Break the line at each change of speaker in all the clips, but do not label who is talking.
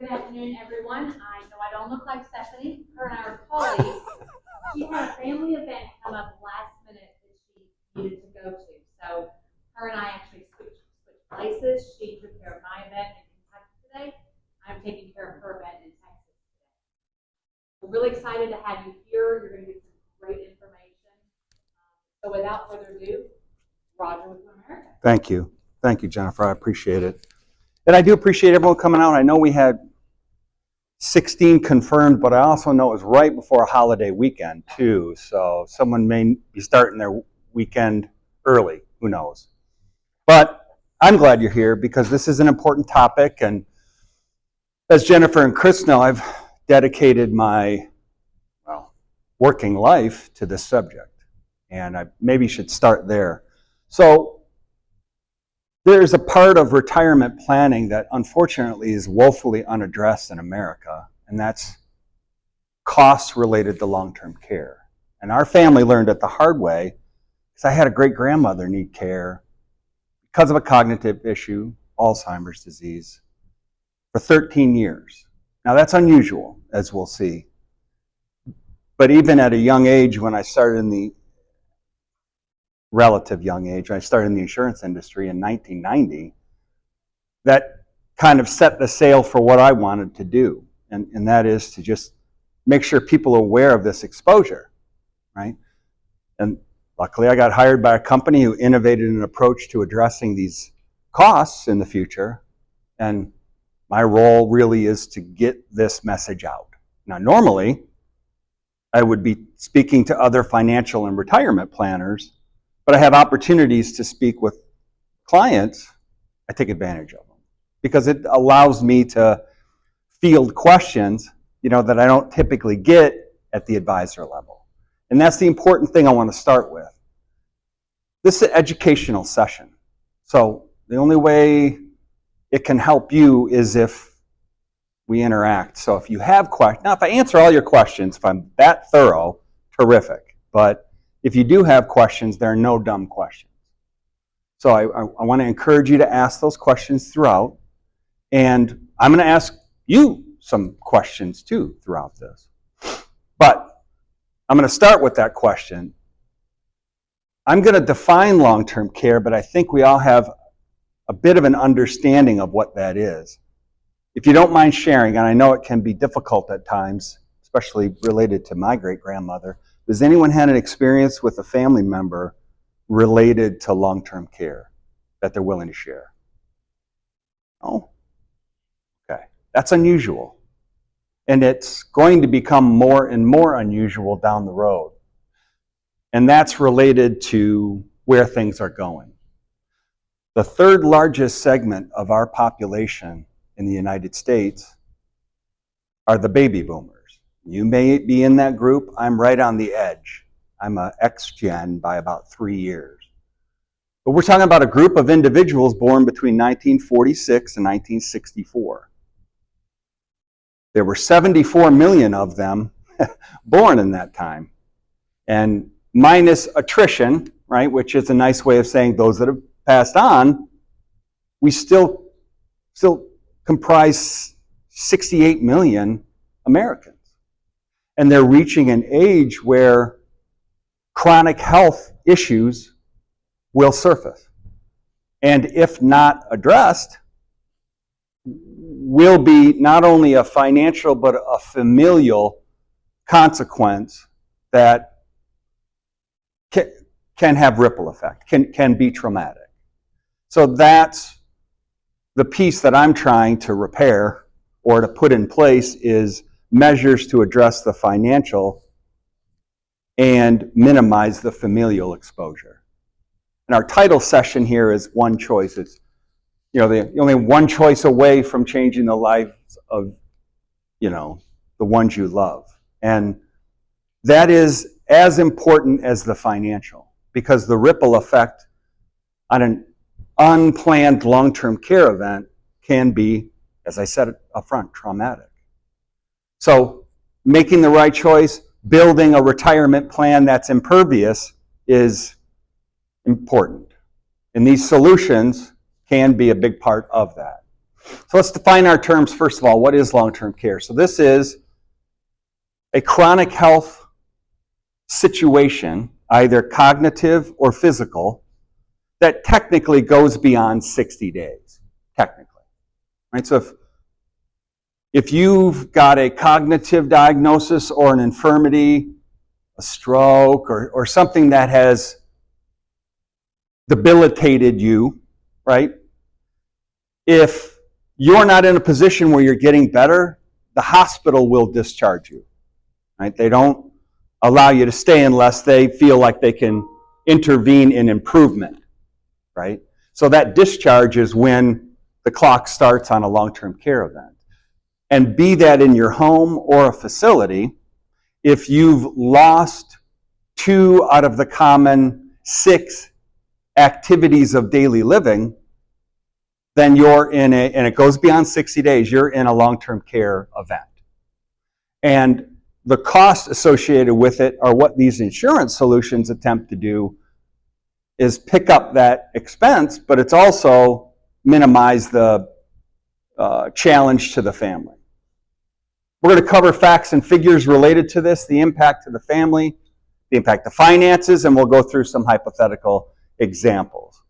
Good afternoon, everyone. I know I don't look like Stephanie. Her and I are colleagues. She had a family event come up last minute that she needed to go to. So her and I actually switched places. She took care of my event in Kentucky today. I'm taking care of her event in Texas today. We're really excited to have you here. You're going to get some great information. So without further ado, Roger with America.
Thank you. Thank you, Jennifer. I appreciate it. And I do appreciate everyone coming out. I know we had 16 confirmed, but I also know it was right before a holiday weekend, too. So someone may be starting their weekend early. Who knows? But I'm glad you're here because this is an important topic. And as Jennifer and Chris know, I've dedicated my working life to this subject. And I maybe should start there. So there's a part of retirement planning that unfortunately is woefully unaddressed in America, and that's costs related to long-term care. And our family learned it the hard way because I had a great-grandmother need care because of a cognitive issue, Alzheimer's disease, for 13 years. Now that's unusual, as we'll see. But even at a young age, when I started in the relative young age, I started in the insurance industry in 1990, that kind of set the sail for what I wanted to do. And that is to just make sure people are aware of this exposure, right? And luckily I got hired by a company who innovated an approach to addressing these costs in the future. And my role really is to get this message out. Now, normally, I would be speaking to other financial and retirement planners, but I have opportunities to speak with clients. I take advantage of them because it allows me to field questions, that I don't typically get at the advisor level. And that's the important thing I want to start with. This is an educational session. So the only way it can help you is if we interact. So if you have questions, now if I answer all your questions, if I'm that thorough, terrific. But if you do have questions, there are no dumb questions. So I want to encourage you to ask those questions throughout. And I'm going to ask you some questions too throughout this. But I'm going to start with that question. I'm going to define long-term care, but I think we all have a bit of an understanding of what that is. If you don't mind sharing, and I know it can be difficult at times, especially related to my great-grandmother, does anyone have an experience with a family member related to long-term care that they're willing to share? No? Okay. That's unusual. And it's going to become more and more unusual down the road. And that's related to where things are going. The third largest segment of our population in the United States are the baby boomers. You may be in that group. I'm right on the edge. I'm an X-Gen by about 3 years. But we're talking about a group of individuals born between 1946 and 1964. There were 74 million of them born in that time. And minus attrition, right, which is a nice way of saying those that have passed on, we still comprise 68 million Americans. And they're reaching an age where chronic health issues will surface. And if not addressed, will be not only a financial but a familial consequence that can have ripple effect, can be traumatic. So that's the piece that I'm trying to repair or to put in place is measures to address the financial and minimize the familial exposure. And our title session here is One Choice. It's, the only one choice away from changing the lives of, the ones you love. And that is as important as the financial because the ripple effect on an unplanned long-term care event can be, as I said up front, traumatic. So making the right choice, building a retirement plan that's impervious is important. And these solutions can be a big part of that. So let's define our terms first of all. What is long-term care? So this is a chronic health situation, either cognitive or physical, that technically goes beyond 60 days, technically. Right? So if you've got a cognitive diagnosis or an infirmity, a stroke, or something that has debilitated you, right? If you're not in a position where you're getting better, the hospital will discharge you, right? They don't allow you to stay unless they feel like they can intervene in improvement, right? So that discharge is when the clock starts on a long-term care event. And be that in your home or a facility, if you've lost 2 out of the common 6 activities of daily living, then you're in and it goes beyond 60 days, you're in a long-term care event. And the costs associated with it are what these insurance solutions attempt to do is pick up that expense, but it's also minimize the challenge to the family. We're going to cover facts and figures related to this, the impact to the family, the impact to finances, and we'll go through some hypothetical examples.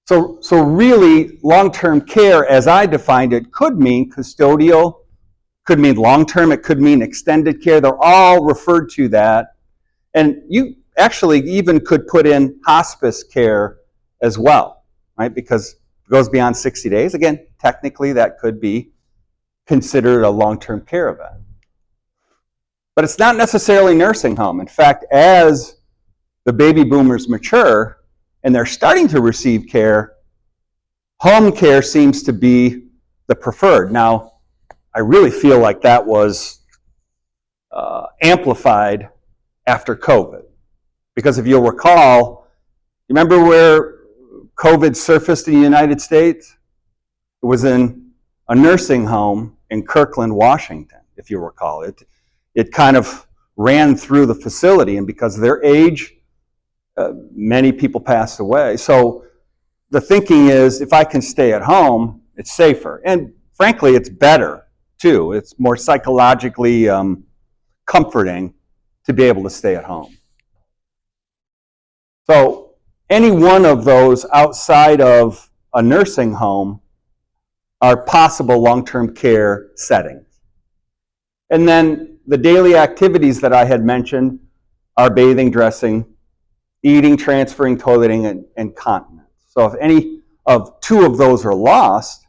So really, long-term care, as I defined it, could mean custodial, could mean long-term, it could mean extended care. They're all referred to that. And you actually even could put in hospice care as well, right? Because it goes beyond 60 days. Again, technically that could be considered a long-term care event. But it's not necessarily nursing home. In fact, as the baby boomers mature and they're starting to receive care, home care seems to be the preferred. Now, I really feel like that was amplified after COVID. Because if you'll recall, remember where COVID surfaced in the United States? It was in a nursing home in Kirkland, Washington, if you recall. It kind of ran through the facility, and because of their age, many people passed away. So the thinking is, if I can stay at home, it's safer. And frankly, it's better, too. It's more psychologically comforting to be able to stay at home. So any one of those outside of a nursing home are possible long-term care settings. And then the daily activities that I had mentioned are bathing, dressing, eating, transferring, toileting, and continence. So if any of 2 of those are lost,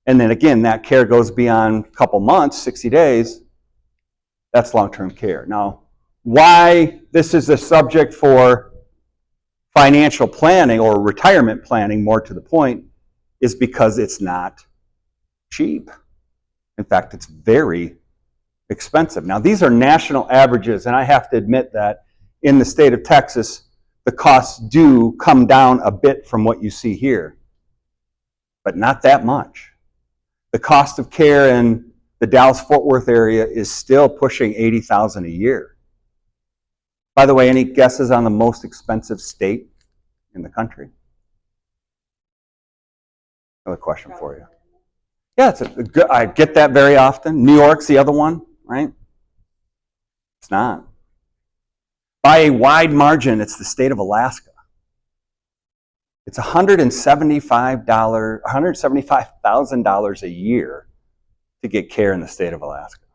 and then again, that care goes beyond a couple months, 60 days, that's long-term care. Now, why this is a subject for financial planning or retirement planning, more to the point, is because it's not cheap. In fact, it's very expensive. Now, these are national averages, and I have to admit that in the state of Texas, the costs do come down a bit from what you see here, but not that much. The cost of care in the Dallas-Fort Worth area is still pushing $80,000 a year. By the way, any guesses on the most expensive state in the country? Another question for you. Yeah, I get that very often. New York's the other one, right? It's not. By a wide margin, it's the state of Alaska. It's $175,000 a year to get care in the state of Alaska.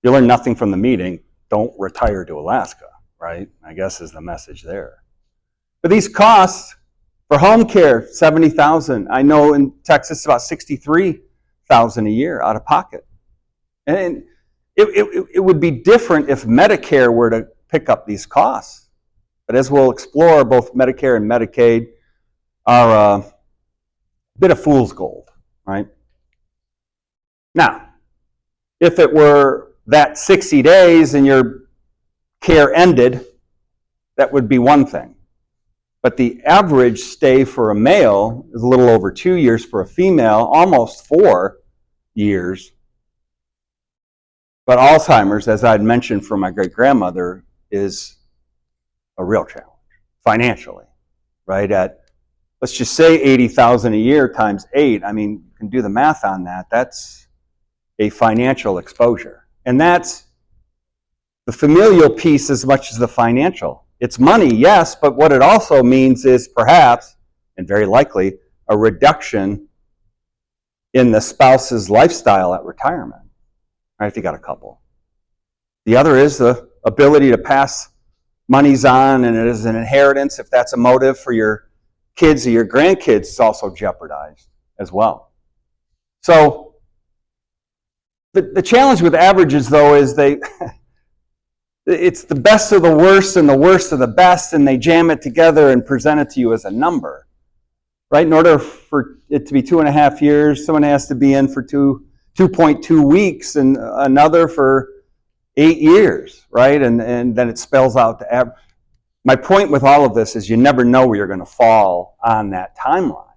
You learn nothing from the meeting, don't retire to Alaska, right? I guess is the message there. But these costs for home care, $70,000. I know in Texas, about $63,000 a year out of pocket. And it would be different if Medicare were to pick up these costs. But as we'll explore, both Medicare and Medicaid are a bit of fool's gold, right? Now, if it were that 60 days and your care ended, that would be one thing. But the average stay for a male is a little over 2 years, for a female, almost 4 years. But Alzheimer's, as I'd mentioned for my great-grandmother, is a real challenge, financially, right? At let's just say 80,000 a year times 8. I mean, you can do the math on that. That's a financial exposure. And that's the familial piece as much as the financial. It's money, yes, but what it also means is perhaps, and very likely, a reduction in the spouse's lifestyle at retirement, right, if you got a couple. The other is the ability to pass monies on, and it is an inheritance. If that's a motive for your kids or your grandkids, it's also jeopardized as well. So the challenge with averages, though, is it's the best of the worst and the worst of the best, and they jam it together and present it to you as a number, right? In order for it to be 2.5 years, someone has to be in for 2.2 weeks and another for 8 years, right? And then it spells out the average. My point with all of this is you never know where you're going to fall on that timeline.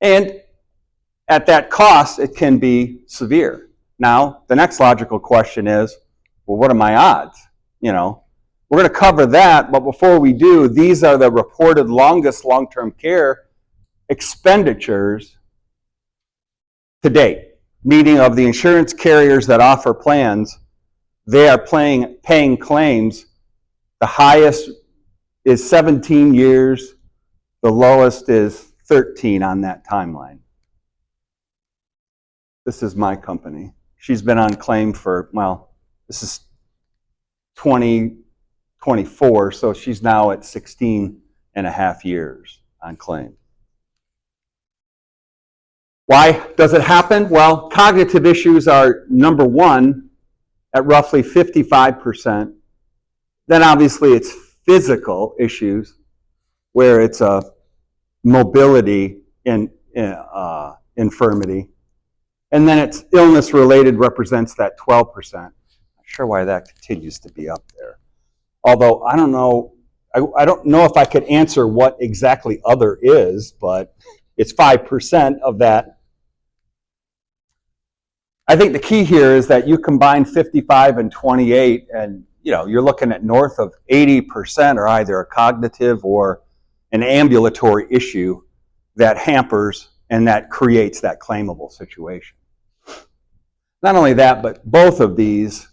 And at that cost, it can be severe. Now, the next logical question is, well, what are my odds? You know, we're going to cover that, but before we do, these are the reported longest long-term care expenditures to date, meaning of the insurance carriers that offer plans. They are paying claims. The highest is 17 years. The lowest is 13 on that timeline. This is my company. She's been on claim for, well, this is 2024, so she's now at 16.5 years on claim. Why does it happen? Well, cognitive issues are number one at roughly 55%. Then obviously it's physical issues where it's a mobility infirmity. And then it's illness-related represents that 12%. Not sure why that continues to be up there. Although I don't know if I could answer what exactly other is, but it's 5% of that. I think the key here is that you combine 55 and 28, and you're looking at north of 80% are either a cognitive or an ambulatory issue that hampers and that creates that claimable situation. Not only that, but both of these,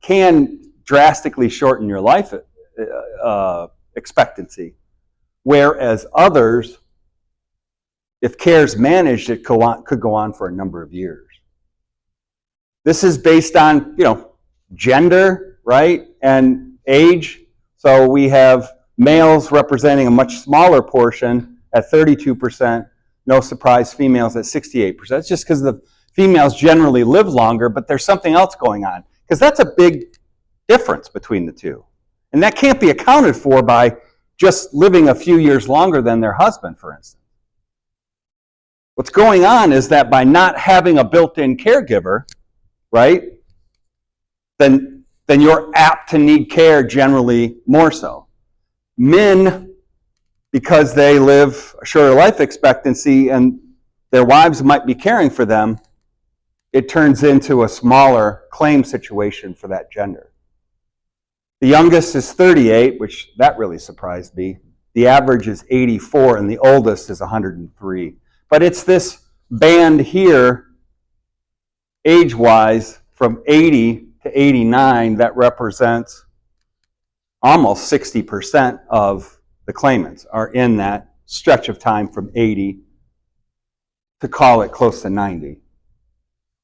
can drastically shorten your life expectancy, whereas others, if care is managed, it could go on for a number of years. This is based on, gender, right, and age. So we have males representing a much smaller portion at 32%. No surprise, females at 68%. It's just because the females generally live longer, but there's something else going on, because that's a big difference between the two. And that can't be accounted for by just living a few years longer than their husband, for instance. What's going on is that by not having a built-in caregiver, right, then you're apt to need care generally more so. Men, because they live a shorter life expectancy and their wives might be caring for them, it turns into a smaller claim situation for that gender. The youngest is 38, which that really surprised me. The average is 84, and the oldest is 103. But it's this band here, age-wise, from 80 to 89, that represents almost 60% of the claimants are in that stretch of time from 80 to call it close to 90.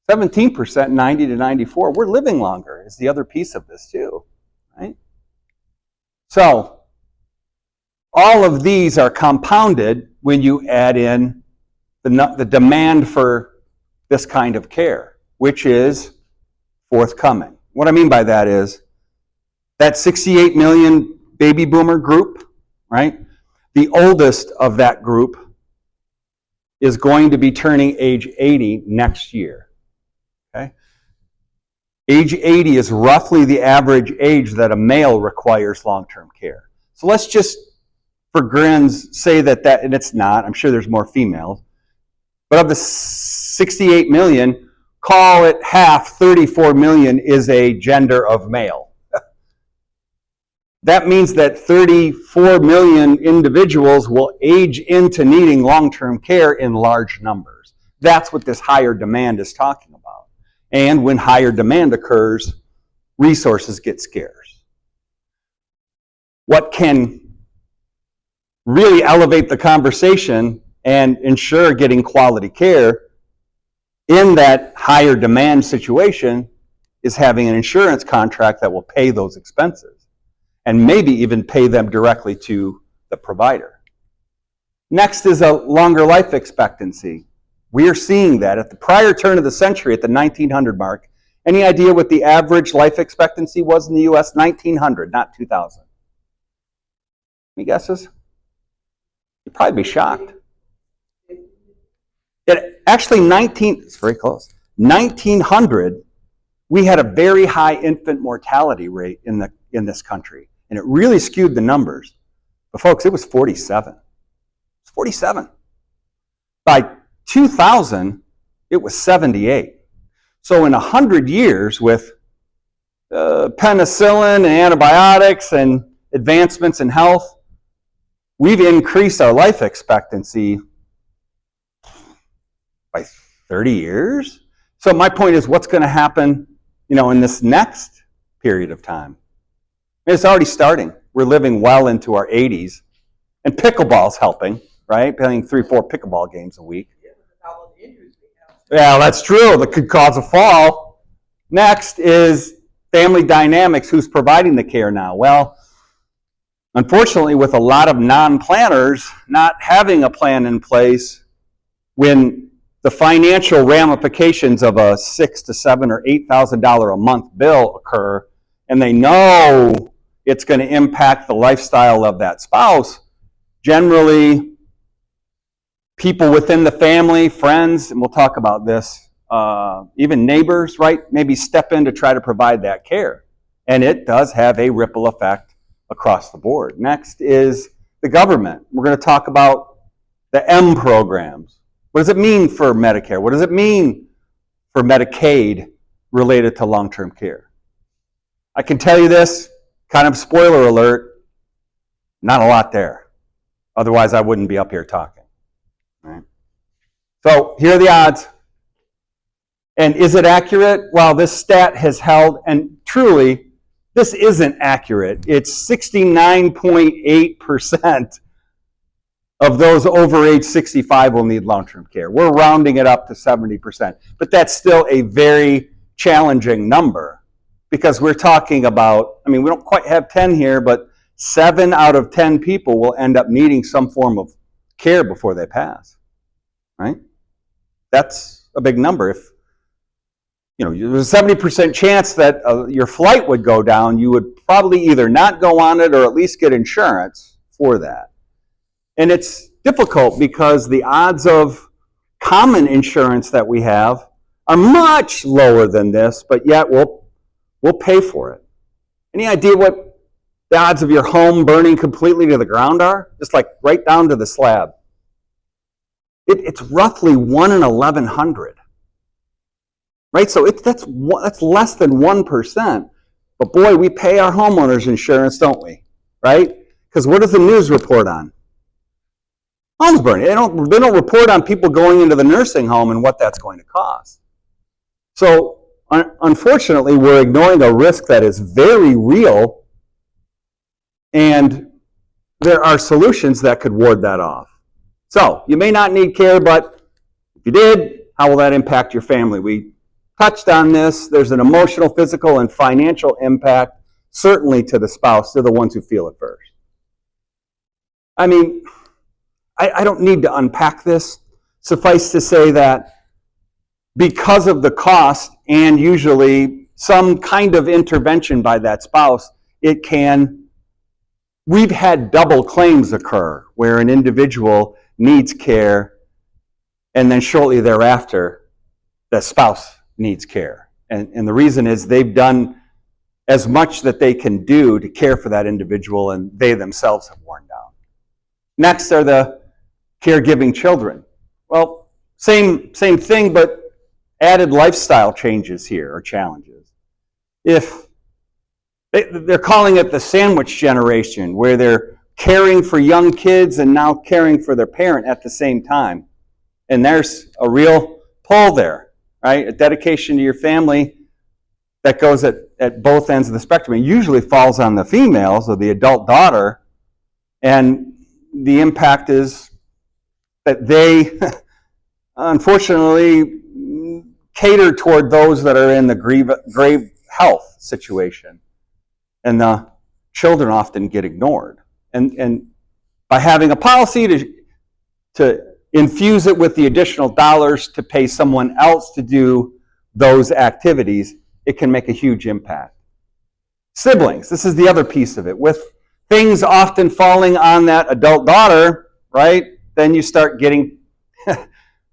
17%, 90 to 94. We're living longer is the other piece of this too, right? So all of these are compounded when you add in the demand for this kind of care, which is forthcoming. What I mean by that is that 68 million baby boomer group, right? The oldest of that group is going to be turning age 80 next year. Okay? Age 80 is roughly the average age that a male requires long-term care. So let's just, for grins, say that, and it's not, I'm sure there's more females, but of the 68 million, call it half, 34 million is a gender of male. that means that 34 million individuals will age into needing long-term care in large numbers. That's what this higher demand is talking about. And when higher demand occurs, resources get scarce. What can really elevate the conversation and ensure getting quality care in that higher demand situation is having an insurance contract that will pay those expenses and maybe even pay them directly to the provider. Next is a longer life expectancy. We are seeing that at the prior turn of the century, at the 1900 mark. Any idea what the average life expectancy was in the US? 1900, not 2000. Any guesses? You'd probably be shocked. It's very close. 1900, we had a very high infant mortality rate in this country, and it really skewed the numbers. But folks, it was 47. It's 47. By 2000, it was 78. So in 100 years, with penicillin and antibiotics and advancements in health, we've increased our life expectancy by 30 years. So my point is, what's going to happen, in this next period of time? It's already starting. We're living well into our 80s, and pickleball's helping, right? Playing 3-4 pickleball games a week. Yeah, that's true. That could cause a fall. Next is family dynamics. Who's providing the care now? Well, unfortunately, with a lot of non-planners not having a plan in place, when the financial ramifications of a $6,000 to $7,000 or $8,000 a month bill occur, and they know it's going to impact the lifestyle of that spouse, generally people within the family, friends, and we'll talk about this, even neighbors, right, maybe step in to try to provide that care. And it does have a ripple effect across the board. Next is the government. We're going to talk about the M programs. What does it mean for Medicare? What does it mean for Medicaid related to long-term care? I can tell you this, kind of spoiler alert, not a lot there. Otherwise, I wouldn't be up here talking. Right? So here are the odds. And is it accurate? Well, this stat has held, and truly, this isn't accurate. It's 69.8% of those over age 65 will need long-term care. We're rounding it up to 70%. But that's still a very challenging number because we're talking about, we don't quite have 10 here, but 7 out of 10 people will end up needing some form of care before they pass, right? That's a big number. If there's a 70% chance that your flight would go down, you would probably either not go on it or at least get insurance for that. And it's difficult because the odds of common insurance that we have are much lower than this, but yet we'll pay for it. Any idea what the odds of your home burning completely to the ground are? Just like right down to the slab. It's roughly 1 in 1,100. Right? So that's less than 1%. But boy, we pay our homeowners insurance, don't we? Right? Because what does the news report on? Homes burning. They don't report on people going into the nursing home and what that's going to cost. So unfortunately, we're ignoring a risk that is very real, and there are solutions that could ward that off. So you may not need care, but if you did, how will that impact your family? We touched on this. There's an emotional, physical, and financial impact, certainly to the spouse. They're the ones who feel it first. I don't need to unpack this. Suffice to say that because of the cost and usually some kind of intervention by that spouse, we've had double claims occur where an individual needs care and then shortly thereafter, the spouse needs care. And the reason is they've done as much that they can do to care for that individual, and they themselves have worn down. Next are the caregiving children. Well, same thing, but added lifestyle changes here or challenges. If They're calling it the sandwich generation, where they're caring for young kids and now caring for their parent at the same time. And there's a real pull there, right? A dedication to your family that goes at both ends of the spectrum. It usually falls on the females or the adult daughter, and the impact is that they, unfortunately, cater toward those that are in the grave health situation. And the children often get ignored. And by having a policy to infuse it with the additional dollars to pay someone else to do those activities, it can make a huge impact. Siblings, this is the other piece of it. With things often falling on that adult daughter, right, then you start getting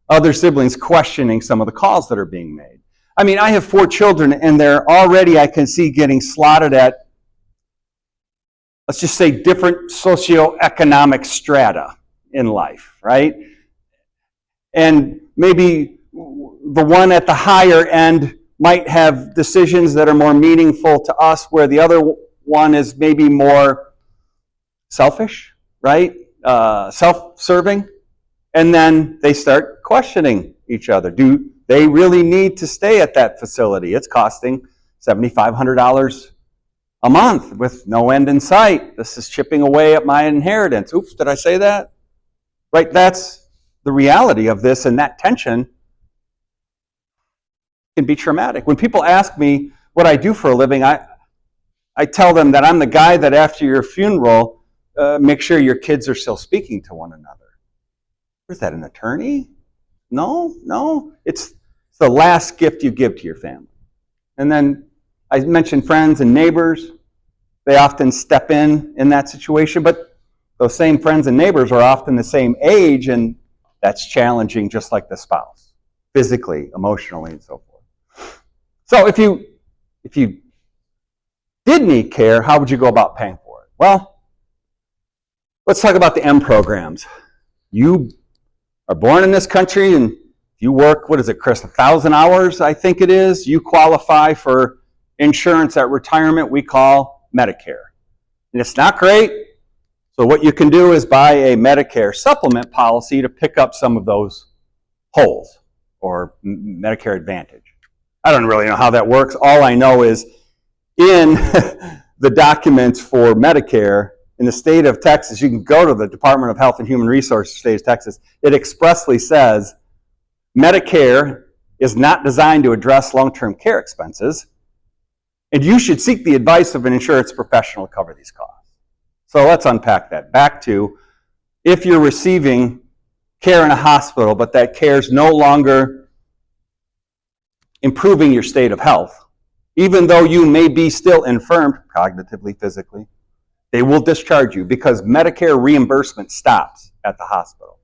other siblings questioning some of the calls that are being made. I mean, I have 4 children, and they're already, I can see, getting slotted at, let's just say, different socioeconomic strata in life, right? And maybe the one at the higher end might have decisions that are more meaningful to us, where the other one is maybe more selfish, right? Self-serving. And then they start questioning each other. Do they really need to stay at that facility? It's costing $7,500 a month with no end in sight. This is chipping away at my inheritance. Oops, did I say that? Right, that's the reality of this, and that tension can be traumatic. When people ask me what I do for a living, I tell them that I'm the guy that after your funeral, make sure your kids are still speaking to one another. Is that an attorney? No. It's the last gift you give to your family. And then I mentioned friends and neighbors. They often step in that situation, but those same friends and neighbors are often the same age, and that's challenging, just like the spouse, physically, emotionally, and so forth. So if you did need care, how would you go about paying for it? Well, let's talk about the M programs. You are born in this country, and you work, what is it, Chris, 1,000 hours, I think it is, you qualify for insurance at retirement we call Medicare. And it's not great, so what you can do is buy a Medicare supplement policy to pick up some of those holes, or Medicare Advantage. I don't really know how that works. All I know is in the documents for Medicare, in the state of Texas, you can go to the Department of Health and Human Resources, state of Texas. It expressly says Medicare is not designed to address long-term care expenses, and you should seek the advice of an insurance professional to cover these costs. So let's unpack that. Back to, if you're receiving care in a hospital, but that care is no longer improving your state of health, even though you may be still infirmed cognitively, physically, they will discharge you because Medicare reimbursement stops at the hospital.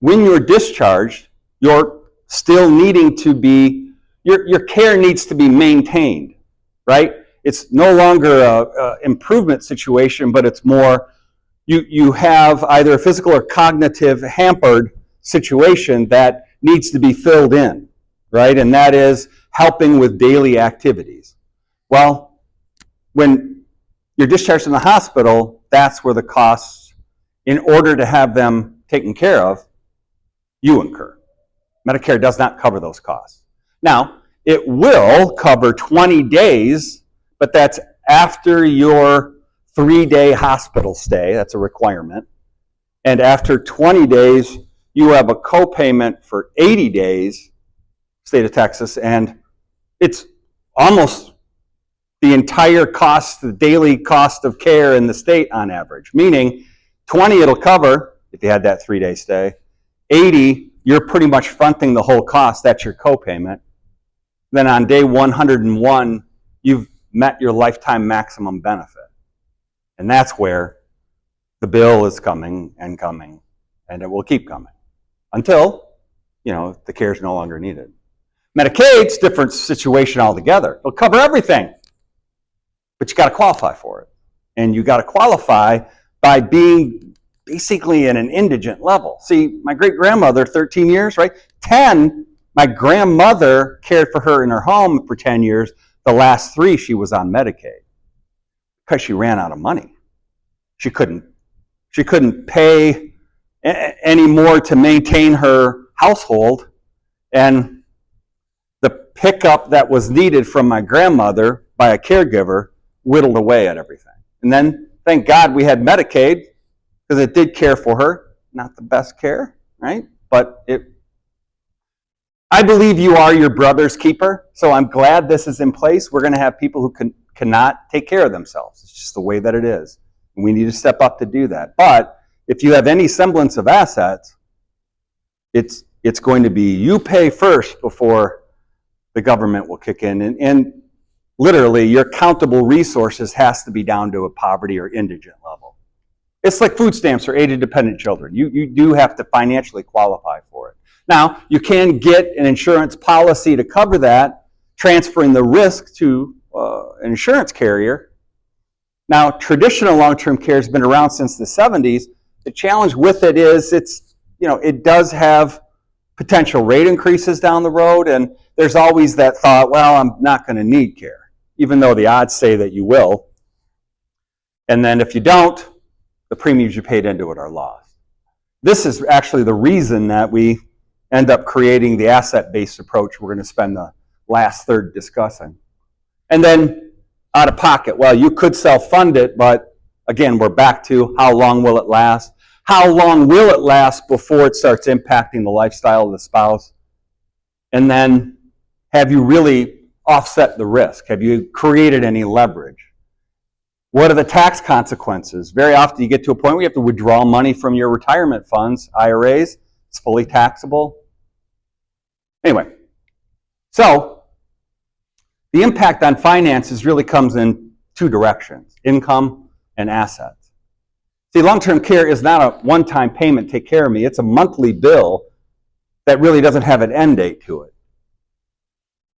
When you're discharged, you're still needing to be, your care needs to be maintained, right? It's no longer an improvement situation, but it's more, you have either a physical or cognitive hampered situation that needs to be filled in, right? And that is helping with daily activities. Well, when you're discharged from the hospital, that's where the costs, in order to have them taken care of, you incur. Medicare does not cover those costs. Now, it will cover 20 days, but that's after your 3-day hospital stay. That's a requirement. And after 20 days, you have a copayment for 80 days, state of Texas, and it's almost the entire cost, the daily cost of care in the state on average. Meaning, 20 it'll cover, if you had that 3-day stay. 80, you're pretty much fronting the whole cost, that's your copayment. Then on day 101, you've met your lifetime maximum benefit. And that's where the bill is coming, and it will keep coming. Until, the care is no longer needed. Medicaid's a different situation altogether. It'll cover everything. But you got to qualify for it. And you got to qualify by being basically in an indigent level. See, my great-grandmother, 13 years, right? 10, my grandmother cared for her in her home for 10 years. The last 3, she was on Medicaid because she ran out of money. She couldn't pay any more to maintain her household, and the pickup that was needed from my grandmother by a caregiver whittled away at everything. And then, thank God, we had Medicaid because it did care for her. Not the best care, right? But I believe you are your brother's keeper, so I'm glad this is in place. We're going to have people who cannot take care of themselves. It's just the way that it is. And we need to step up to do that. But if you have any semblance of assets, it's going to be you pay first before the government will kick in. And literally, your countable resources has to be down to a poverty or indigent level. It's like food stamps for aid-dependent children. You do have to financially qualify for it. Now, you can get an insurance policy to cover that, transferring the risk to an insurance carrier. Now, traditional long-term care has been around since the 70s. The challenge with it is it does have potential rate increases down the road, and there's always that thought, well, I'm not going to need care, even though the odds say that you will. And then if you don't, the premiums you paid into it are lost. This is actually the reason that we end up creating the asset-based approach we're going to spend the last third discussing. And then out of pocket, well, you could self-fund it, but again, we're back to how long will it last? How long will it last before it starts impacting the lifestyle of the spouse? And then have you really offset the risk? Have you created any leverage? What are the tax consequences? Very often you get to a point where you have to withdraw money from your retirement funds, IRAs. It's fully taxable. Anyway, so the impact on finances really comes in 2 directions, income and assets. See, long-term care is not a one-time payment, take care of me. It's a monthly bill that really doesn't have an end date to it.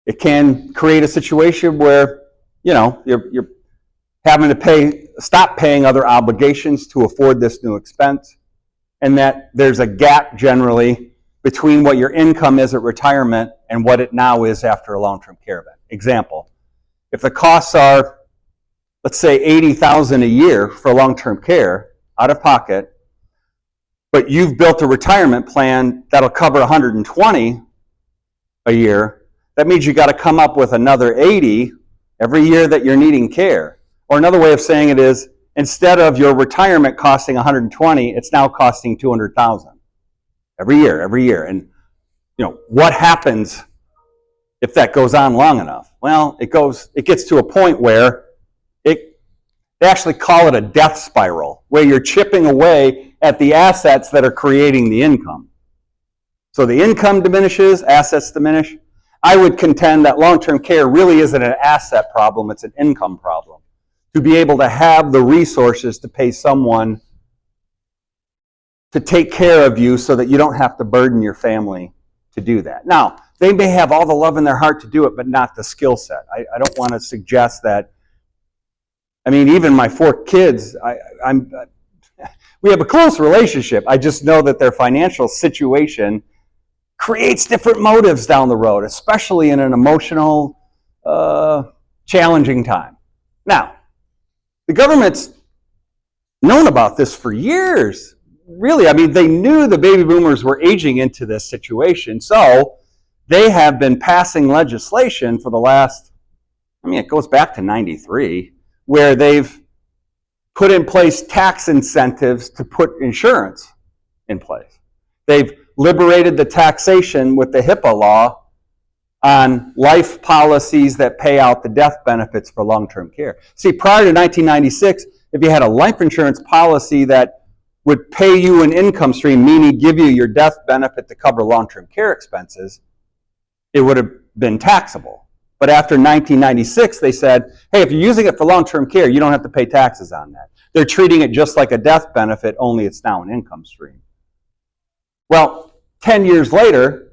It can create a situation where, you're having to stop paying other obligations to afford this new expense, and that there's a gap generally between what your income is at retirement and what it now is after a long-term care event. Example, if the costs are, let's say, $80,000 a year for long-term care out of pocket, but you've built a retirement plan that'll cover $120 a year, that means you got to come up with another $80 every year that you're needing care. Or another way of saying it is, instead of your retirement costing $120, it's now costing $200,000 every year. And what happens if that goes on long enough? Well, it gets to a point where they actually call it a death spiral, where you're chipping away at the assets that are creating the income. So the income diminishes, assets diminish. I would contend that long-term care really isn't an asset problem, it's an income problem. To be able to have the resources to pay someone to take care of you so that you don't have to burden your family to do that. Now, they may have all the love in their heart to do it, but not the skill set. I don't want to suggest that. I mean, even my 4 kids, we have a close relationship. I just know that their financial situation creates different motives down the road, especially in an emotional, challenging time. Now, the government's known about this for years. Really, I mean, they knew the baby boomers were aging into this situation, so they have been passing legislation for the last, it goes back to 93, where they've put in place tax incentives to put insurance in place. They've liberated the taxation with the HIPAA law on life policies that pay out the death benefits for long-term care. See, prior to 1996, if you had a life insurance policy that would pay you an income stream, meaning give you your death benefit to cover long-term care expenses, it would have been taxable. But after 1996, they said, hey, if you're using it for long-term care, you don't have to pay taxes on that. They're treating it just like a death benefit, only it's now an income stream. Well, 10 years later,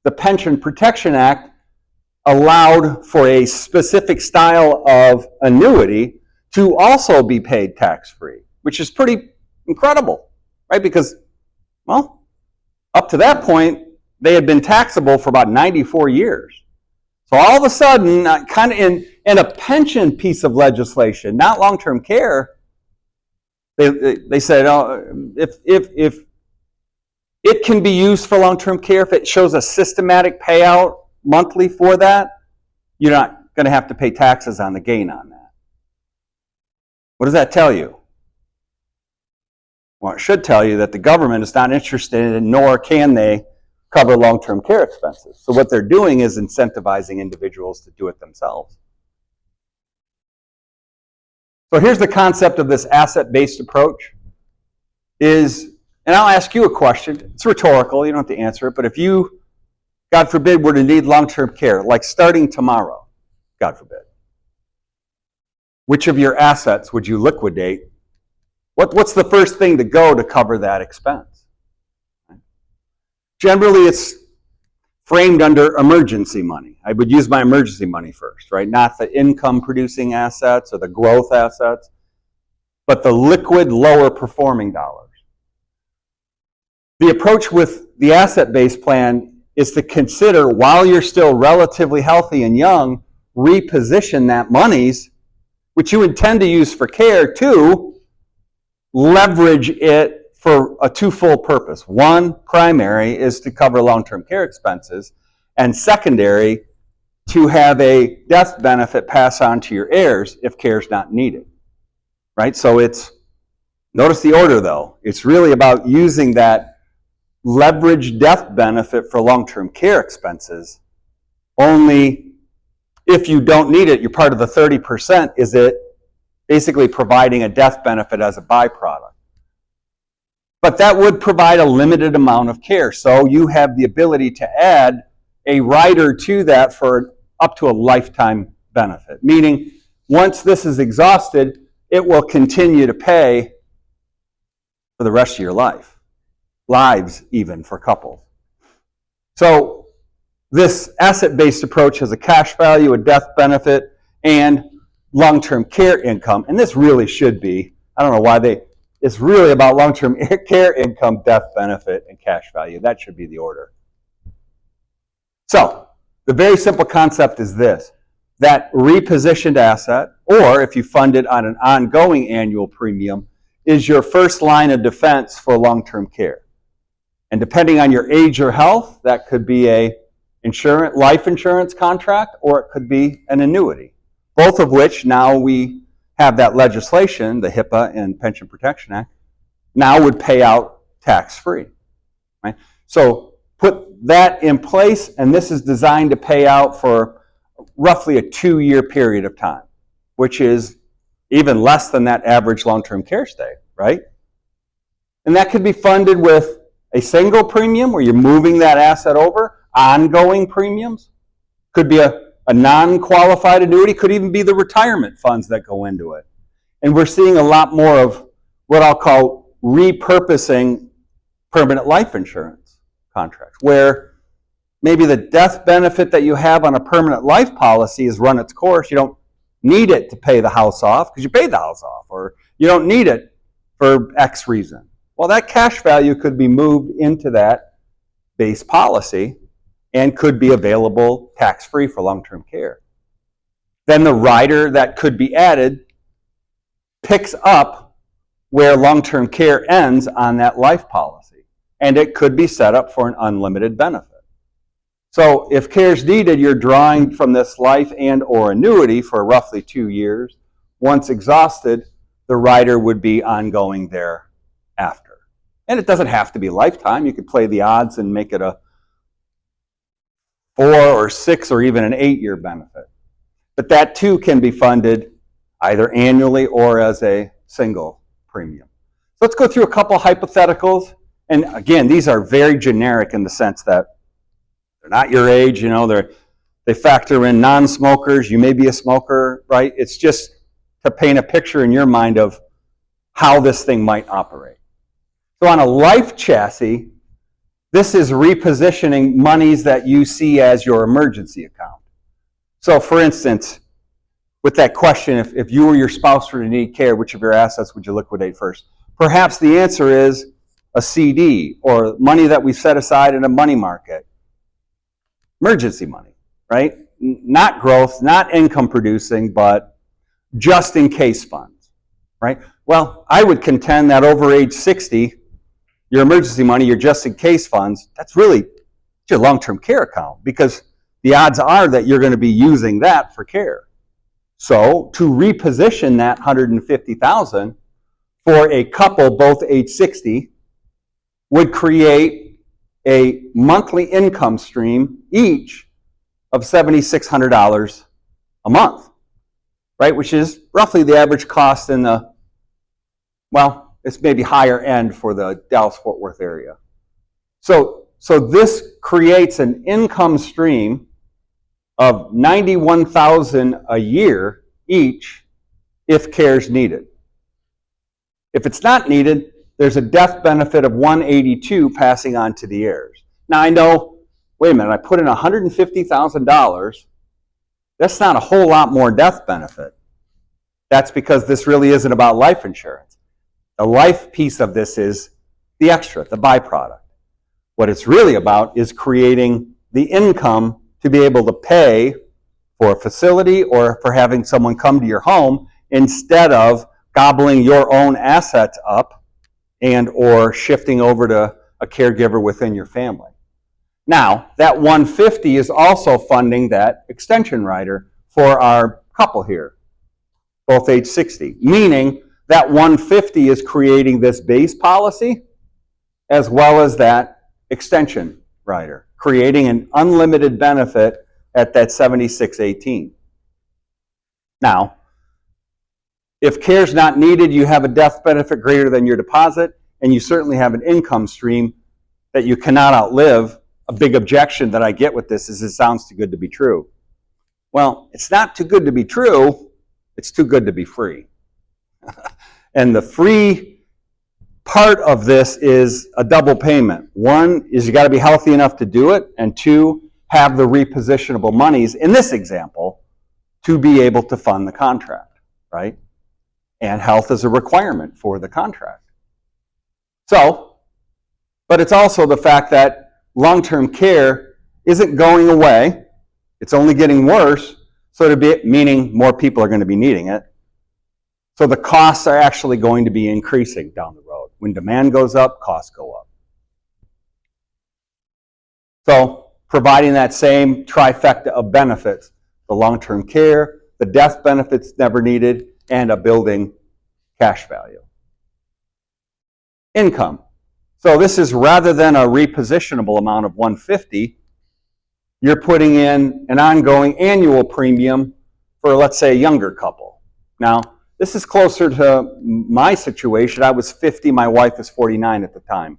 the Pension Protection Act allowed for a specific style of annuity to also be paid tax-free, which is pretty incredible, right? Because, well, up to that point, they had been taxable for about 94 years. So all of a sudden, kind of in a pension piece of legislation, not long-term care, they said, oh, if it can be used for long-term care, if it shows a systematic payout monthly for that, you're not going to have to pay taxes on the gain on that. What does that tell you? Well, it should tell you that the government is not interested in, nor can they cover long-term care expenses. So what they're doing is incentivizing individuals to do it themselves. So here's the concept of this asset-based approach is, and I'll ask you a question. It's rhetorical. You don't have to answer it. But if you, God forbid, were to need long-term care, like starting tomorrow, God forbid, which of your assets would you liquidate? What's the first thing to go to cover that expense? Generally, it's framed under emergency money. I would use my emergency money first, right? Not the income-producing assets or the growth assets, but the liquid, lower-performing dollars. The approach with the asset-based plan is to consider, while you're still relatively healthy and young, reposition that monies, which you intend to use for care, to leverage it for a twofold purpose. One, primary, is to cover long-term care expenses, and secondary, to have a death benefit pass on to your heirs if care is not needed. Right? So it's, notice the order though, it's really about using that leveraged death benefit for long-term care expenses. Only if you don't need it, you're part of the 30%, is it basically providing a death benefit as a byproduct. But that would provide a limited amount of care. So you have the ability to add a rider to that for up to a lifetime benefit. Meaning, once this is exhausted, it will continue to pay for the rest of your life. Lives, even, for couples. So this asset-based approach has a cash value, a death benefit, and long-term care income. And this really should be, I don't know why it's really about long-term care income, death benefit, and cash value. That should be the order. So the very simple concept is this, that repositioned asset, or if you fund it on an ongoing annual premium, is your first line of defense for long-term care. And depending on your age or health, that could be a life insurance contract, or it could be an annuity. Both of which now we have that legislation, the HIPAA and Pension Protection Act, now would pay out tax-free. Right? So put that in place, and this is designed to pay out for roughly a 2-year period of time, which is even less than that average long-term care stay, right? And that could be funded with a single premium where you're moving that asset over, ongoing premiums, could be a non-qualified annuity, could even be the retirement funds that go into it. And we're seeing a lot more of what I'll call repurposing permanent life insurance contracts, where maybe the death benefit that you have on a permanent life policy has run its course. You don't need it to pay the house off because you paid the house off, or you don't need it for X reason. Well, that cash value could be moved into that base policy and could be available tax-free for long-term care. Then the rider that could be added picks up where long-term care ends on that life policy, and it could be set up for an unlimited benefit. So if care is needed, you're drawing from this life and or annuity for roughly 2 years. Once exhausted, the rider would be ongoing thereafter. And it doesn't have to be lifetime. You could play the odds and make it a 4 or 6 or even an 8-year benefit. But that too can be funded either annually or as a single premium. So let's go through a couple hypotheticals. And again, these are very generic in the sense that they're not your age, they factor in non-smokers, you may be a smoker, right? It's just to paint a picture in your mind of how this thing might operate. So on a life chassis, this is repositioning monies that you see as your emergency account. So for instance, with that question, if you or your spouse were to need care, which of your assets would you liquidate first? Perhaps the answer is a CD or money that we set aside in a money market. Emergency money, right? not growth, not income producing, but just in case funds, right? Well, I would contend that over age 60, your emergency money, your just in case funds, that's really your long-term care account, because the odds are that you're going to be using that for care. So to reposition that $150,000 for a couple both age 60 would create a monthly income stream each of $7,600 a month, right? Which is roughly the average cost in the, well, it's maybe higher end for the Dallas-Fort Worth area. So this creates an income stream of $91,000 a year each if care is needed. If it's not needed, there's a death benefit of $182 passing on to the heirs. Now I know, wait a minute, I put in $150,000. That's not a whole lot more death benefit. That's because this really isn't about life insurance. The life piece of this is the extra, the byproduct. What it's really about is creating the income to be able to pay for a facility or for having someone come to your home instead of gobbling your own assets up and or shifting over to a caregiver within your family. Now, that $150 is also funding that extension rider for our couple here, both age 60, meaning that $150 is creating this base policy as well as that extension rider, creating an unlimited benefit at that $76.18. Now, if care's not needed, you have a death benefit greater than your deposit, and you certainly have an income stream that you cannot outlive. A big objection that I get with this is it sounds too good to be true. Well, it's not too good to be true, it's too good to be free. And the free part of this is a double payment. One is you got to be healthy enough to do it, and two, have the repositionable monies, in this example, to be able to fund the contract, right? And health is a requirement for the contract. So, but it's also the fact that long-term care isn't going away, it's only getting worse, so to be, meaning more people are going to be needing it. So the costs are actually going to be increasing down the road. When demand goes up, costs go up. So providing that same trifecta of benefits, the long-term care, the death benefits never needed, and a building cash value. Income. So this is rather than a repositionable amount of $150, you're putting in an ongoing annual premium for, let's say, a younger couple. Now, this is closer to my situation. I was 50, my wife is 49 at the time.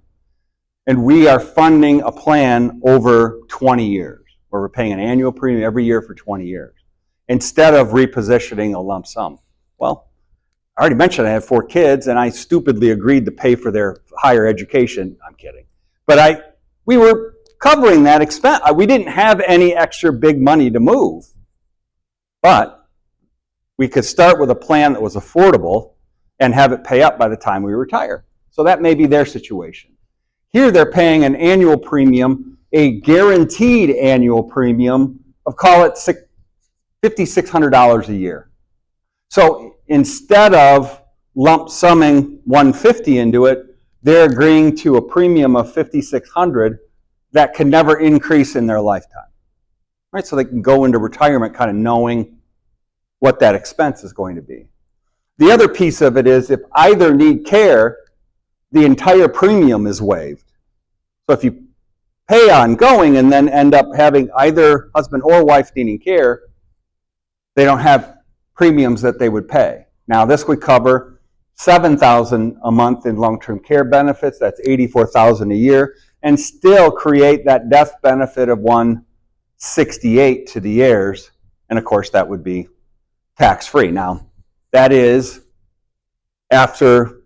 And we are funding a plan over 20 years, where we're paying an annual premium every year for 20 years, instead of repositioning a lump sum. Well, I already mentioned I have 4 kids, and I stupidly agreed to pay for their higher education. I'm kidding. But we were covering that expense. We didn't have any extra big money to move. But we could start with a plan that was affordable and have it pay up by the time we retire. So that may be their situation. Here they're paying an annual premium, a guaranteed annual premium of, call it $5,600 a year. So instead of lump summing $150 into it, they're agreeing to a premium of $5,600 that can never increase in their lifetime. Right? So they can go into retirement kind of knowing what that expense is going to be. The other piece of it is if either need care, the entire premium is waived. So if you pay ongoing and then end up having either husband or wife needing care, they don't have premiums that they would pay. Now this would cover $7,000 a month in long-term care benefits, that's $84,000 a year, and still create that death benefit of $168 to the heirs, and of course that would be tax-free. Now, that is after,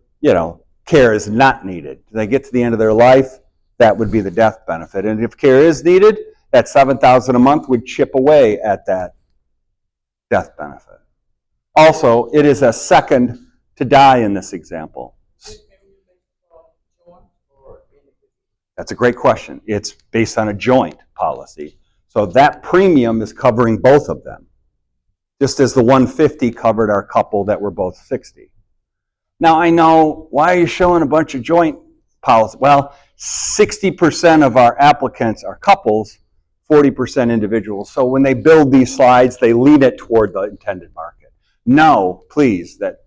care is not needed. They get to the end of their life, that would be the death benefit. And if care is needed, that $7,000 a month would chip away at that death benefit. Also, it is a second to die in this example. That's a great question. It's based on a joint policy. So that premium is covering both of them, just as the 150 covered our couple that were both 60. Now I know, why are you showing a bunch of joint policies? Well, 60% of our applicants are couples, 40% individuals. So when they build these slides, they lead it toward the intended market. Know, please, that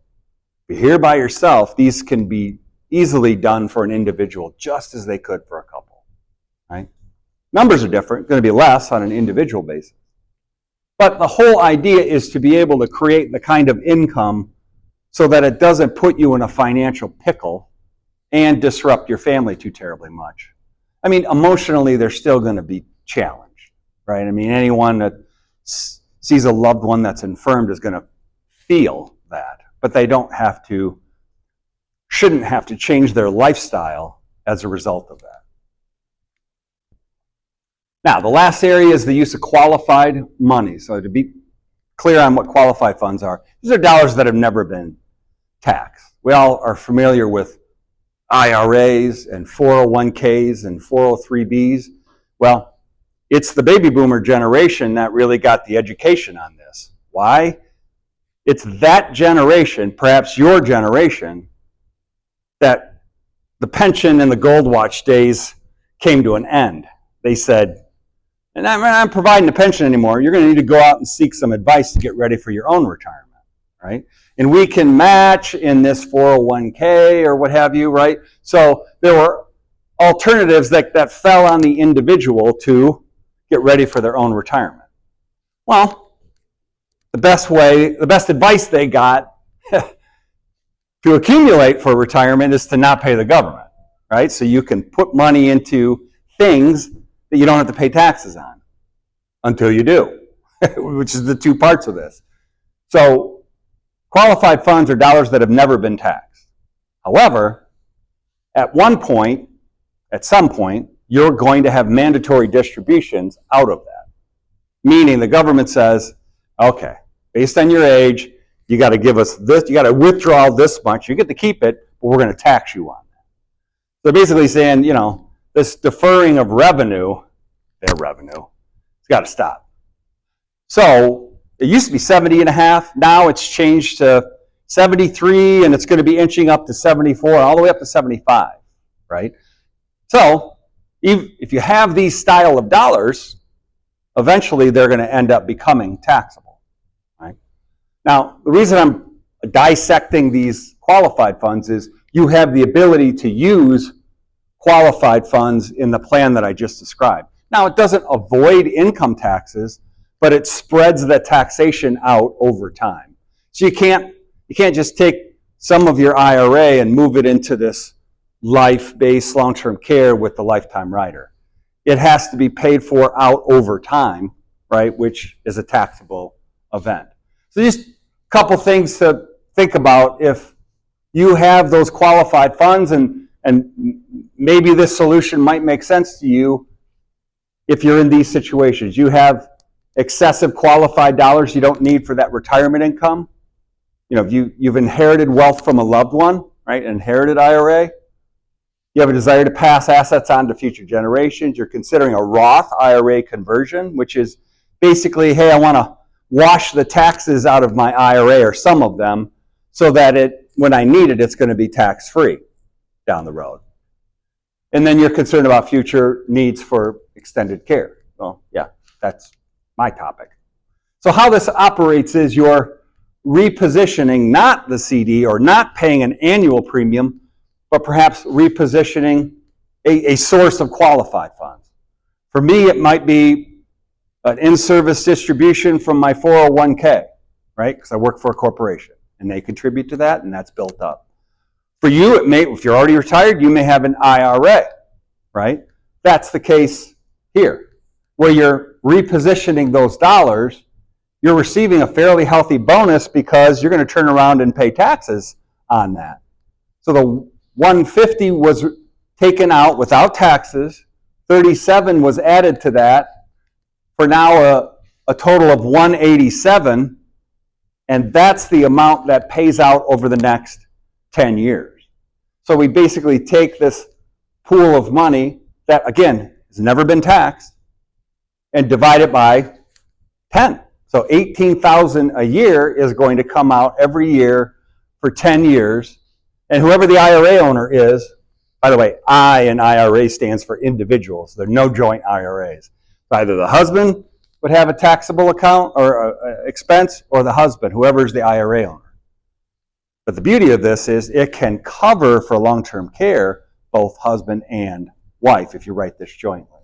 if you're here by yourself, these can be easily done for an individual just as they could for a couple, right? Numbers are different, going to be less on an individual basis. But the whole idea is to be able to create the kind of income so that it doesn't put you in a financial pickle and disrupt your family too terribly much. I mean, emotionally, they're still going to be challenged, right? I mean, anyone that sees a loved one that's infirmed is going to feel that, but they shouldn't have to change their lifestyle as a result of that. Now, the last area is the use of qualified money. So to be clear on what qualified funds are, these are dollars that have never been taxed. We all are familiar with IRAs and 401ks and 403bs. Well, it's the baby boomer generation that really got the education on this. Why? It's that generation, perhaps your generation, that the pension and the gold watch days came to an end. They said, and I'm not providing a pension anymore. You're going to need to go out and seek some advice to get ready for your own retirement, right? And we can match in this 401k or what have you, right? So there were alternatives that fell on the individual to get ready for their own retirement. Well, the best advice they got to accumulate for retirement is to not pay the government, right? So you can put money into things that you don't have to pay taxes on until you do, which is the two parts of this. So qualified funds are dollars that have never been taxed. However, at some point, you're going to have mandatory distributions out of that. Meaning the government says, okay, based on your age, you got to give us this, you got to withdraw this much, you get to keep it, but we're going to tax you on that. So basically saying, this deferring of revenue, their revenue, it's got to stop. So it used to be 70.5, now it's changed to 73, and it's going to be inching up to 74, all the way up to 75, right? So if you have these style of dollars, eventually they're going to end up becoming taxable, right? Now, the reason I'm dissecting these qualified funds is you have the ability to use qualified funds in the plan that I just described. Now, it doesn't avoid income taxes, but it spreads the taxation out over time. So you can't just take some of your IRA and move it into this life-based long-term care with the lifetime rider. It has to be paid for out over time, right, which is a taxable event. So just a couple things to think about if you have those qualified funds, and maybe this solution might make sense to you if you're in these situations. You have excessive qualified dollars you don't need for that retirement income. You've inherited wealth from a loved one, right? Inherited IRA. You have a desire to pass assets on to future generations. You're considering a Roth IRA conversion, which is basically, hey, I want to wash the taxes out of my IRA, or some of them, so that when I need it, it's going to be tax-free down the road. And then you're concerned about future needs for extended care. Well, yeah, that's my topic. So how this operates is you're repositioning not the CD or not paying an annual premium, but perhaps repositioning a source of qualified funds. For me, it might be an in-service distribution from my 401k, right? Because I work for a corporation, and they contribute to that, and that's built up. For you, if you're already retired, you may have an IRA, right? That's the case here, where you're repositioning those dollars. You're receiving a fairly healthy bonus because you're going to turn around and pay taxes on that. So the 150 was taken out without taxes. 37 was added to that for now a total of 187, and that's the amount that pays out over the next 10 years. So we basically take this pool of money that, again, has never been taxed, and divide it by 10. So $18,000 a year is going to come out every year for 10 years. And whoever the IRA owner is, by the way, I in IRA stands for individuals. There are no joint IRAs. Either the husband would have a taxable account or expense, or the husband, whoever is the IRA owner. But the beauty of this is it can cover for long-term care both husband and wife if you write this jointly.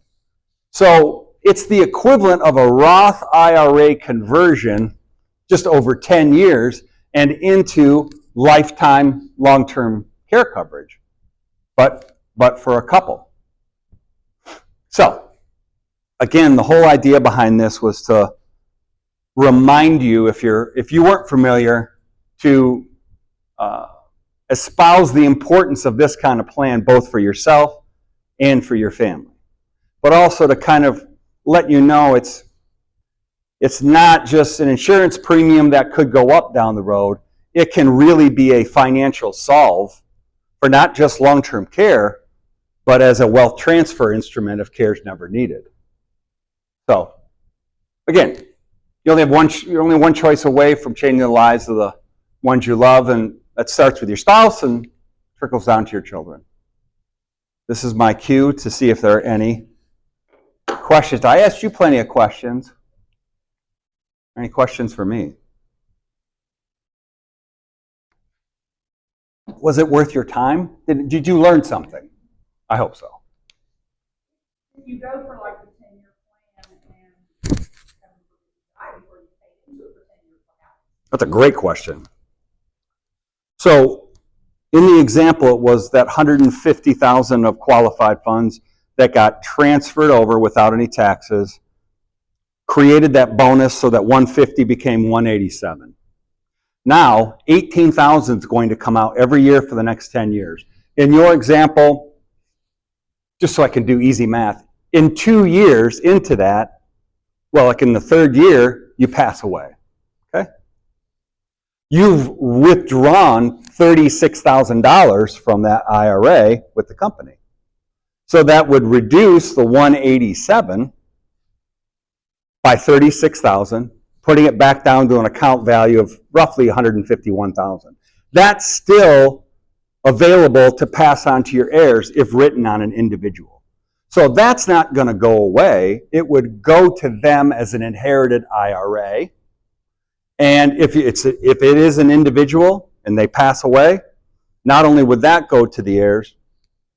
So it's the equivalent of a Roth IRA conversion just over 10 years and into lifetime long-term care coverage, but for a couple. So again, the whole idea behind this was to remind you, if you weren't familiar, to espouse the importance of this kind of plan both for yourself and for your family. But also to kind of let you know it's not just an insurance premium that could go up down the road. It can really be a financial solve for not just long-term care, but as a wealth transfer instrument if care is never needed. So, again, you're only one choice away from changing the lives of the ones you love, and that starts with your spouse and trickles down to your children. This is my cue to see if there are any questions. I asked you plenty of questions. Any questions for me? Was it worth your time? Did you learn something? I hope so.
If you go for like a 10-year plan and die before you pay into it for 10 years, what happens?
That's a great question. So, in the example, it was that $150,000 of qualified funds that got transferred over without any taxes, created that bonus so that 150 became 187. Now, $18,000 is going to come out every year for the next 10 years. In your example, just so I can do easy math, in 2 years into that, well, like in the third year, you pass away. Okay? You've withdrawn $36,000 from that IRA with the company. So that would reduce the 187 by 36,000, putting it back down to an account value of roughly 151,000. That's still available to pass on to your heirs if written on an individual. So that's not going to go away. It would go to them as an inherited IRA. And if it is an individual and they pass away, not only would that go to the heirs,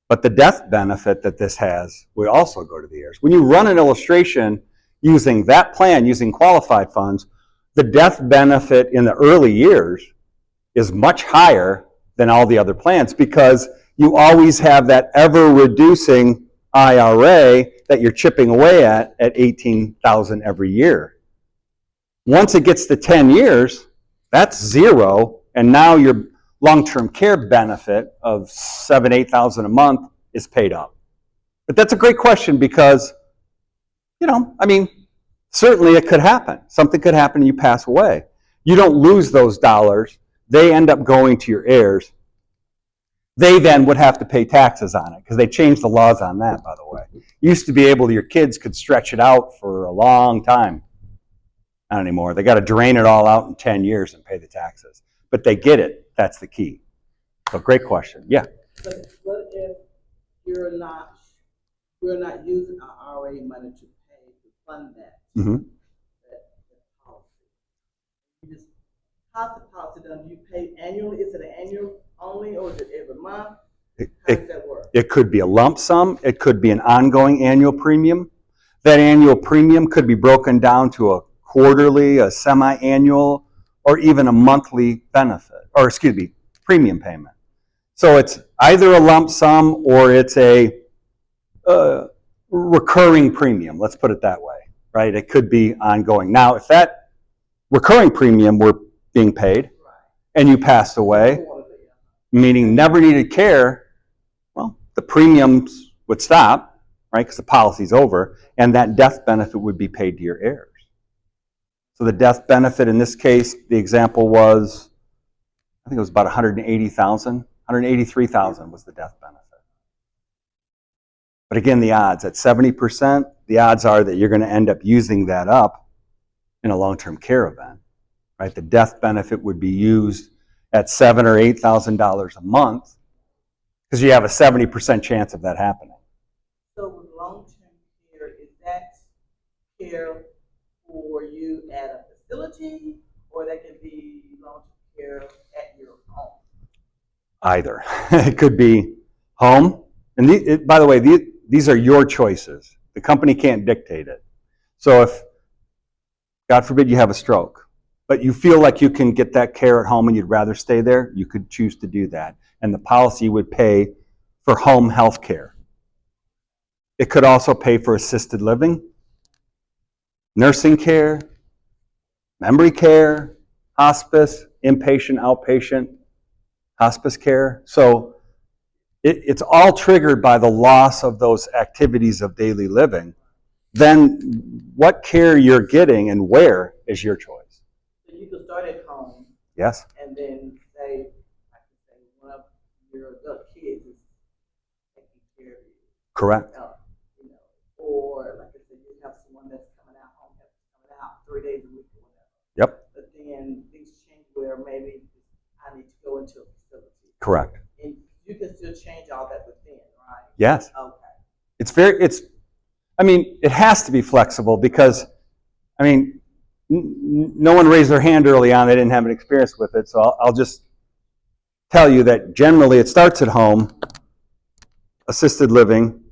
but the death benefit that this has would also go to the heirs. When you run an illustration using that plan, using qualified funds, the death benefit in the early years is much higher than all the other plans because you always have that ever-reducing IRA that you're chipping away at $18,000 every year. Once it gets to 10 years, that's zero, and now your long-term care benefit of $7,000, $8,000 a month is paid up. But that's a great question because, certainly it could happen. Something could happen and you pass away. You don't lose those dollars. They end up going to your heirs. They then would have to pay taxes on it because they changed the laws on that, by the way. Used to be your kids could stretch it out for a long time. Not anymore. They got to drain it all out in 10 years and pay the taxes. But they get it. That's the key. So great question. Yeah.
But what if we're not using our RA money to pay to fund that?
Mm-hmm.
that policy. How's the policy done? Do you pay annually? Is it an annual only, or is it every month? How does that work?
It could be a lump sum. It could be an ongoing annual premium. That annual premium could be broken down to a quarterly, a semi-annual, or even a monthly premium payment. So it's either a lump sum or it's a recurring premium. Let's put it that way, right? It could be ongoing. Now, if that recurring premium were being paid and you passed away, meaning never needed care, well, the premiums would stop, right? Because the policy's over, and that death benefit would be paid to your heirs. So the death benefit in this case, the example was, I think it was about $183,000 was the death benefit. But again, the odds at 70%, the odds are that you're going to end up using that up in a long-term care event, right? The death benefit would be used at $7,000 or $8,000 a month because you have a 70% chance of that happening.
So with long-term care, is that care for you at a facility, or that can be long-term care at your home?
Either. It could be home. And by the way, these are your choices. The company can't dictate it. So if, God forbid, you have a stroke, but you feel like you can get that care at home and you'd rather stay there, you could choose to do that. And the policy would pay for home health care. It could also pay for assisted living, nursing care, memory care, hospice, inpatient, outpatient, hospice care. So it's all triggered by the loss of those activities of daily living. Then what care you're getting and where is your choice.
So you could start at home.
Yes.
And then say, I can say, one of your adult kids is taking care of you.
Correct.
You know, or like I said, you have someone that's coming out home, coming out 3 days a week or whatever.
Yep.
But then things change where maybe I need to go into a facility.
Correct.
And you can still change all that within, right?
Yes.
Okay.
It has to be flexible because, no one raised their hand early on. They didn't have an experience with it. So I'll just tell you that generally it starts at home, assisted living,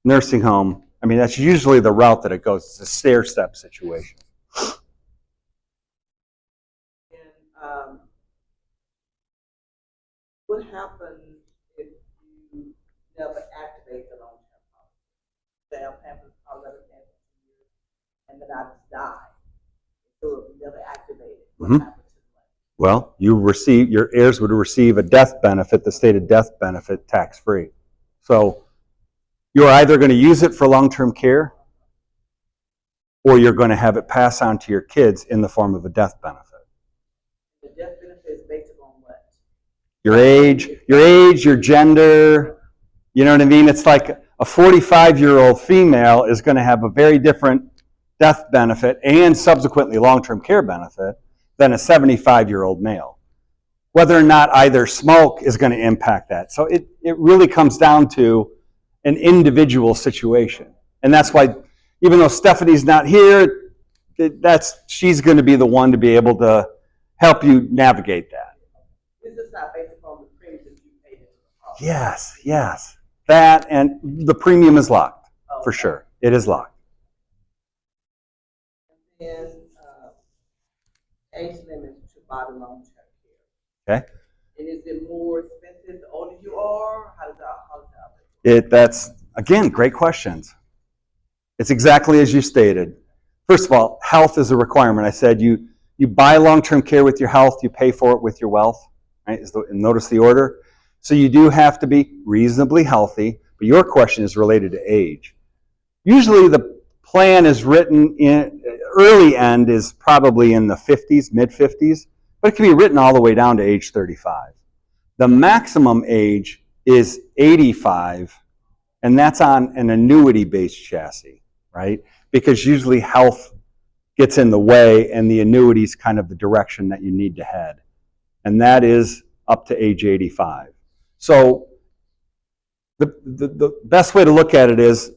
nursing home. That's usually the route that it goes. It's a stair-step situation.
And what happens if you never activate the long-term policy? Say I'll let it happen for years, and then I just die. So if you never activate it, what happens to the money?
Well, your heirs would receive a death benefit, the stated death benefit, tax-free. So you're either going to use it for long-term care or you're going to have it pass on to your kids in the form of a death benefit.
The death benefit is based on what?
Your age, your gender, you know what I mean? It's like a 45-year-old female is going to have a very different death benefit and subsequently long-term care benefit than a 75-year-old male. Whether or not either smoke is going to impact that. So it really comes down to an individual situation. And that's why, even though Stephanie's not here, she's going to be the one to be able to help you navigate that.
This is not based upon the premium that you paid into the policy.
Yes. That, and the premium is locked, for sure. It is locked.
And age limit to buy the long-term
Okay.
care. And is it more expensive the older you are? How does that?
That's, again, great questions. It's exactly as you stated. First of all, health is a requirement. I said you buy long-term care with your health, you pay for it with your wealth. Right? Notice the order. So you do have to be reasonably healthy, but your question is related to age. Usually the plan is written in, early end is probably in the 50s, mid-50s, but it can be written all the way down to age 35. The maximum age is 85, and that's on an annuity-based chassis, right? Because usually health gets in the way and the annuity is kind of the direction that you need to head. And that is up to age 85. So the best way to look at it is,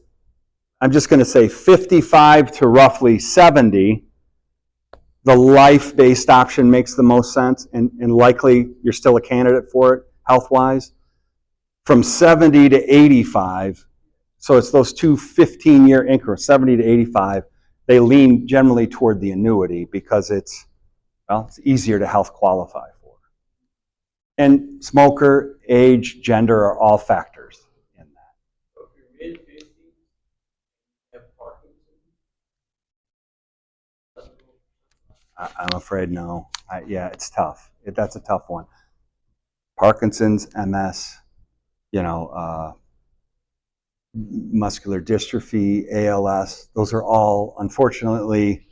I'm just going to say 55 to roughly 70, the life-based option makes the most sense, and likely you're still a candidate for it, health-wise. From 70 to 85, so it's those two 15-year increments, 70 to 85, they lean generally toward the annuity because it's easier to health qualify for. And smoker, age, gender are all factors in that.
So if you're mid-50s, have Parkinson's?
I'm afraid no. It's tough. That's a tough one. Parkinson's, MS, muscular dystrophy, ALS, those are all, unfortunately,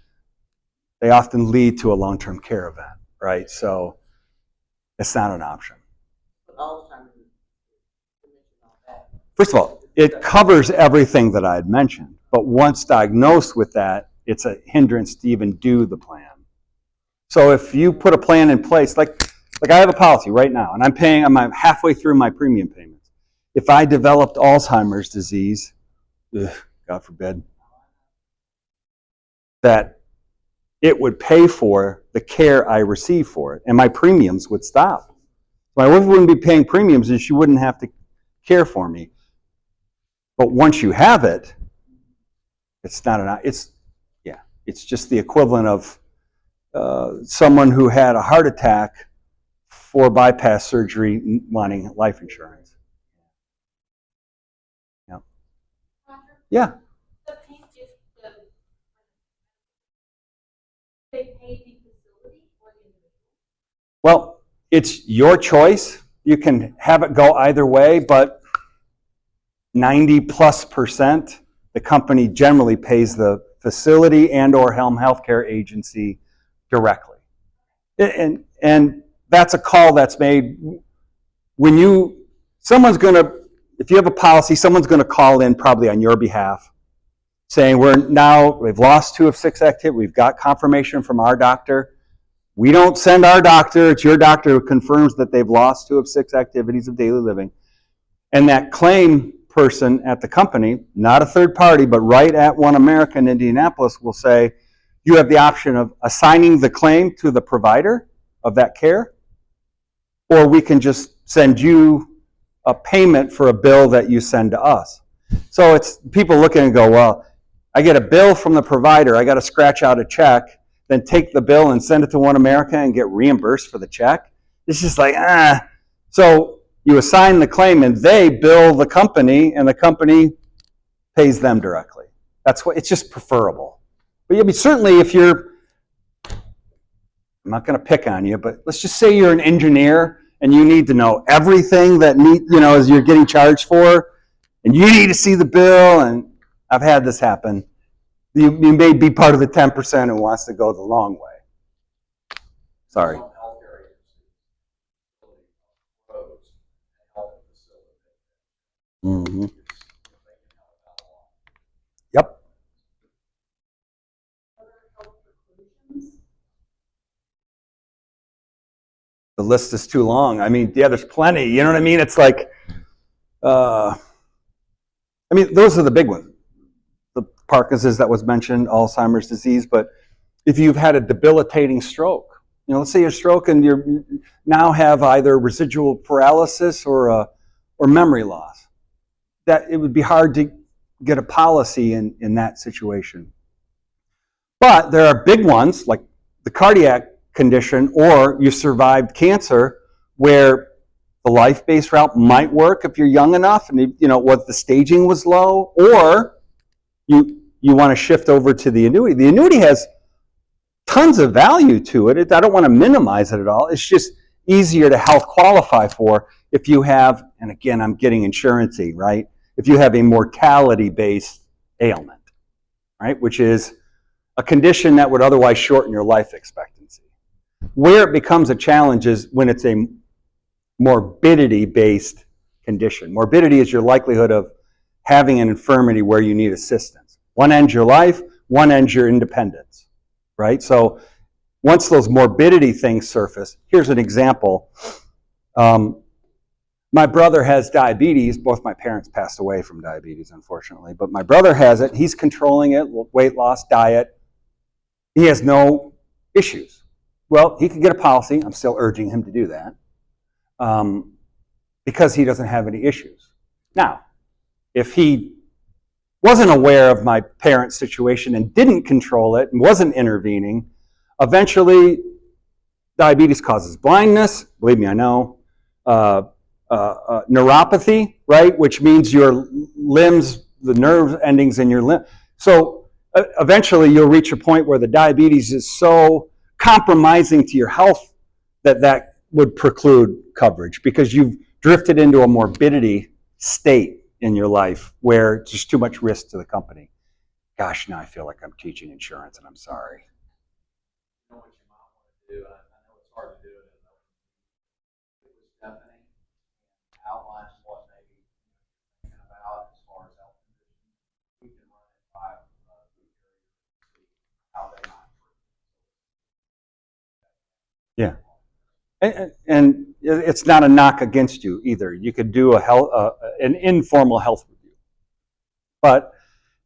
they often lead to a long-term care event, right? So it's not an option.
But Alzheimer's, you mentioned all that.
First of all, it covers everything that I had mentioned. But once diagnosed with that, it's a hindrance to even do the plan. So if you put a plan in place, like I have a policy right now, and I'm halfway through my premium payments. If I developed Alzheimer's disease, God forbid, that it would pay for the care I receive for it, and my premiums would stop. My wife wouldn't be paying premiums, and she wouldn't have to care for me. But once you have it, it's just the equivalent of someone who had a heart attack for bypass surgery wanting life insurance. Yeah.
Roger,
Yeah.
the pay, they pay the facility or the individual?
Well, it's your choice. You can have it go either way, but 90+%, the company generally pays the facility and or Helm Healthcare Agency directly. And that's a call that's made when if you have a policy, someone's going to call in probably on your behalf saying we've lost 2 of 6 activity. We've got confirmation from our doctor. We don't send our doctor. It's your doctor who confirms that they've lost 2 of 6 activities of daily living. And that claim person at the company, not a third party, but right at One America in Indianapolis, will say, you have the option of assigning the claim to the provider of that care, or we can just send you a payment for a bill that you send to us. So it's people looking and go, well, I get a bill from the provider, I got to scratch out a check, then take the bill and send it to One America and get reimbursed for the check. It's just like, So you assign the claim and they bill the company and the company pays them directly. It's just preferable. But certainly if I'm not going to pick on you, but let's just say you're an engineer and you need to know everything that as you're getting charged for, and you need to see the bill, and I've had this happen. You may be part of the 10% who wants to go the long way. Sorry. Mm-hmm. Yep. The list is too long. I mean, yeah, there's plenty. You know what I mean? It's like, those are the big ones. The Parkinson's that was mentioned, Alzheimer's disease, but if you've had a debilitating stroke, let's say you're stroke and you now have either residual paralysis or memory loss, that it would be hard to get a policy in that situation. But there are big ones like the cardiac condition, or you survived cancer, where the life-based route might work if you're young enough and what the staging was low, or you want to shift over to the annuity. The annuity has tons of value to it. I don't want to minimize it at all. It's just easier to health qualify for if you have, and again, I'm getting insurance-y, right? If you have a mortality-based ailment, right? Which is a condition that would otherwise shorten your life expectancy. Where it becomes a challenge is when it's a morbidity-based condition. Morbidity is your likelihood of having an infirmity where you need assistance. One ends your life, one ends your independence, right? So once those morbidity things surface, here's an example. My brother has diabetes. Both my parents passed away from diabetes, unfortunately, but my brother has it. He's controlling it, weight loss, diet. He has no issues. Well, he could get a policy. I'm still urging him to do that because he doesn't have any issues. Now, if he wasn't aware of my parents' situation and didn't control it and wasn't intervening, eventually diabetes causes blindness. Believe me, I know. Neuropathy, right, which means your limbs, the nerve endings in your limb. So eventually you'll reach a point where the diabetes is so compromising to your health that would preclude coverage because you've drifted into a morbidity state in your life where it's just too much risk to the company. Gosh, now I feel like I'm teaching insurance, and I'm sorry.
You know what you might want to do, and I know it's hard to do it with Stephanie, outlines what maybe you're thinking about as
And it's not a knock against you either. You could do an informal health review. But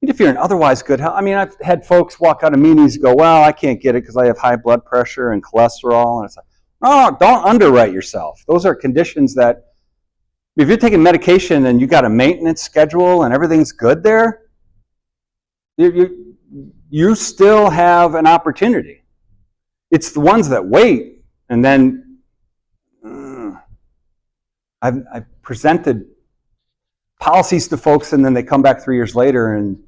if you're in otherwise good health, I mean, I've had folks walk out of meetings and go, well, I can't get it because I have high blood pressure and cholesterol. And it's like, no, don't underwrite yourself. Those are conditions that, if you're taking medication and you got a maintenance schedule and everything's good there, you still have an opportunity. It's the ones that wait, and then I've presented policies to folks, and then they come back 3 years later and,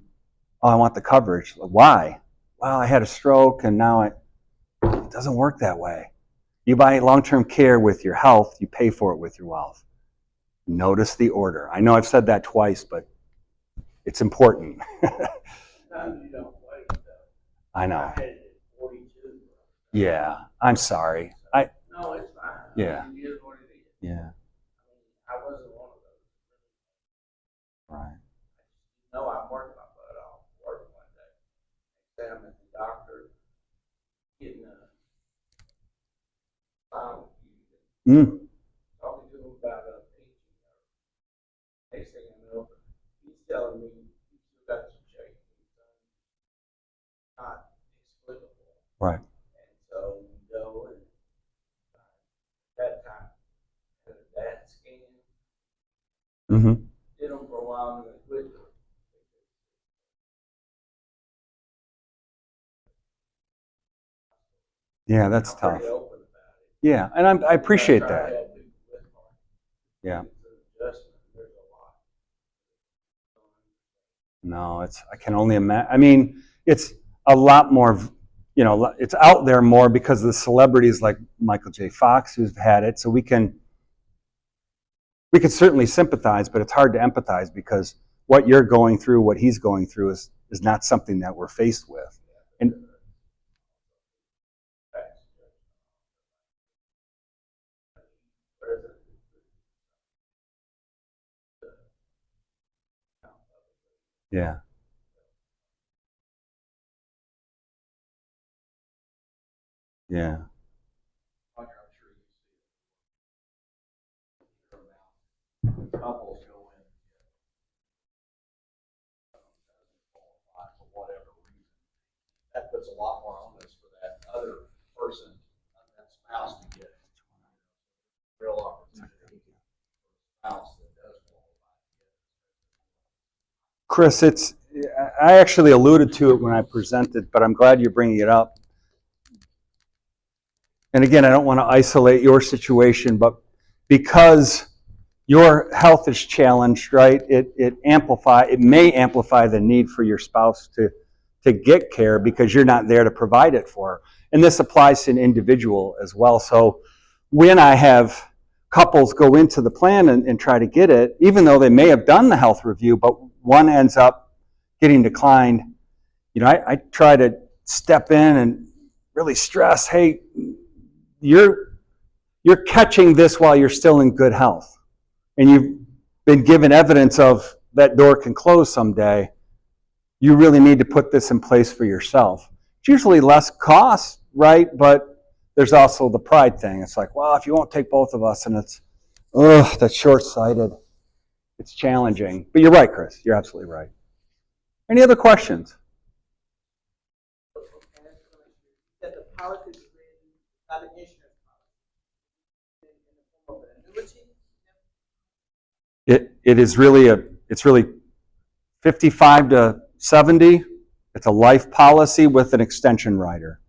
oh, I want the coverage. Why? Well, I had a stroke, and now it doesn't work that way. You buy long-term care with your health, you pay for it with your wealth. Notice the order. I know I've said that twice, but it's important.
Sometimes you don't wait, though.
I know.
I had it at 42.
Yeah, I'm sorry.
No, it's fine.
Yeah.
It is what it is.
Yeah,
I wasn't one of those.
right.
No, I'm working my butt off. Working one day. Say I'm at the doctor, getting a spinal fusion. Talking to him about a pinching nerve. Next thing I know, he's telling me he's still got some shaking. Not explicable.
Right.
And so we go and that time had a DAT scan.
Mm-hmm.
Did them for a while and then quit.
Yeah, that's
I'm
tough.
pretty open about it.
Yeah, and I appreciate
I try to
that.
help people with it.
Yeah.
It's an adjustment. There's a lot.
No, I can only imagine. I mean, it's a lot more, it's out there more because of the celebrities like Michael J. Fox who've had it. So we can certainly sympathize, but it's hard to empathize because what you're going through, what he's going through is not something that we're faced with. And yeah. Yeah.
Roger, I'm sure you see it. Couples go in for whatever reason. That puts a lot more onus for that other person, that spouse, to get real opportunity for a spouse that does qualify.
Chris, I actually alluded to it when I presented, but I'm glad you're bringing it up. And again, I don't want to isolate your situation, but because your health is challenged, right? It may amplify the need for your spouse to get care because you're not there to provide it for her. And this applies to an individual as well. So when I have couples go into the plan and try to get it, even though they may have done the health review, but one ends up getting declined, I try to step in and really stress, hey, you're catching this while you're still in good health. And you've been given evidence of that door can close someday. You really need to put this in place for yourself. It's usually less cost, right? But there's also the pride thing. It's like, well, if you won't take both of us, and that's short-sighted. It's challenging. But you're right, Chris. You're absolutely right. Any other questions?
That the policy is written by the insurance policy in the form of an annuity.
It's really 55 to 70. It's a life policy with an extension rider.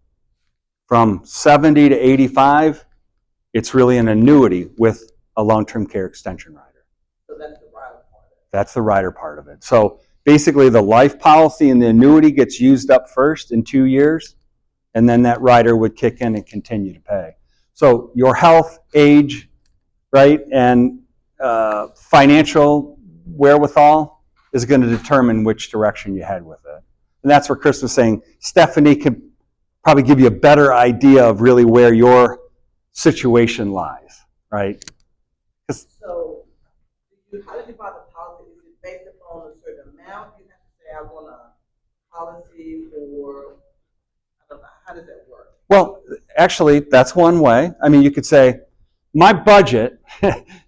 From 70 to 85, it's really an annuity with a long-term care extension rider.
So that's the rider part of it.
That's the rider part of it. So basically the life policy and the annuity gets used up first in 2 years, and then that rider would kick in and continue to pay. So your health, age, right, and financial wherewithal is going to determine which direction you head with it. And that's where Chris was saying Stephanie could probably give you a better idea of really where your situation lies, right?
So, how did you buy the policy? Is it based upon a certain amount? You have to say, I want a policy, or I don't know. How does that work?
Well, actually, that's one way. I mean, you could say, my budget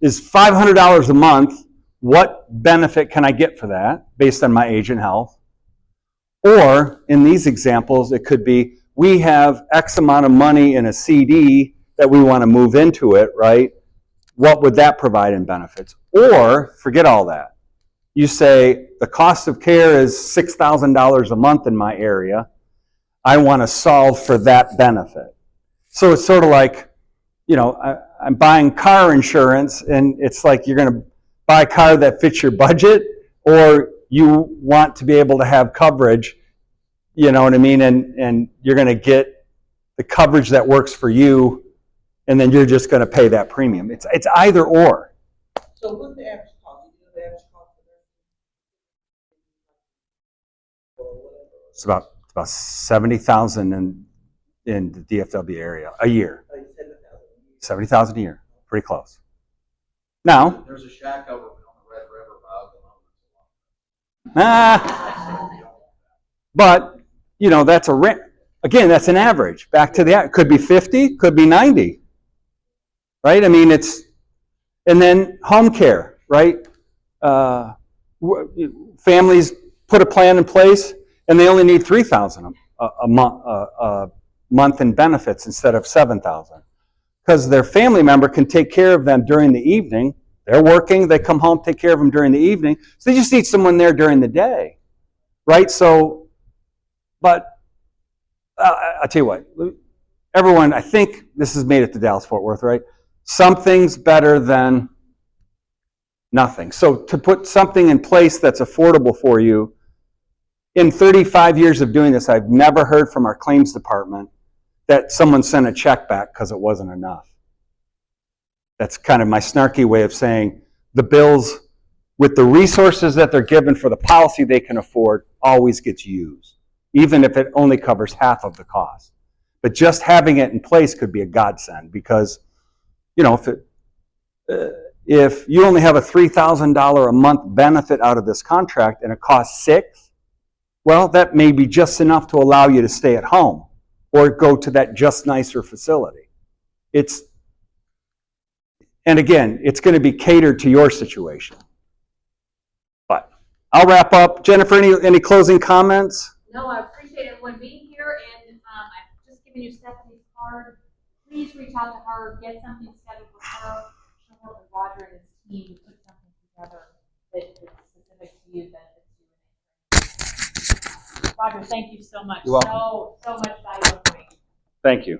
is $500 a month. What benefit can I get for that based on my age and health? Or in these examples, it could be we have X amount of money in a CD that we want to move into it, right? What would that provide in benefits? Or forget all that. You say the cost of care is $6,000 a month in my area. I want to solve for that benefit. So it's sort of like, you know, I'm buying car insurance, and it's like you're going to buy a car that fits your budget, or you want to be able to have coverage, you know what I mean? And you're going to get the coverage that works for you, and then you're just going to pay that premium. It's either or.
So what's the average cost? You know the average cost for that?
It's about 70,000 in the DFW area a year. 70,000 a year, pretty close. Now,
There's a shack over on the Red River by Oklahoma.
but you know that's again that's an average. Back to the could be 50, could be 90, right? I mean and then home care, right? Families put a plan in place, and they only need $3,000 a month in benefits instead of $7,000. Because their family member can take care of them during the evening. They're working, they come home, take care of them during the evening. So they just need someone there during the day, right? So, but I'll tell you what, everyone, I think this is made it to Dallas-Fort Worth, right? Something's better than nothing. So to put something in place that's affordable for you, in 35 years of doing this, I've never heard from our claims department that someone sent a check back because it wasn't enough. That's kind of my snarky way of saying the bills, with the resources that they're given for the policy they can afford, always gets used, even if it only covers half of the cost. But just having it in place could be a godsend, because, you know, if you only have a $3,000 a month benefit out of this contract and it costs $6,000, well, that may be just enough to allow you to stay at home or go to that just nicer facility. And again, it's going to be catered to your situation. But I'll wrap up. Jennifer, any closing comments?
No, I appreciate everyone being here, and I've just given you Stephanie's card. Please reach out to her, get something scheduled with her. She'll work with Roger and his team to put something together that's specific to you, benefits you. Roger, thank you so much.
You're welcome.
So much valuable information.
Thank you.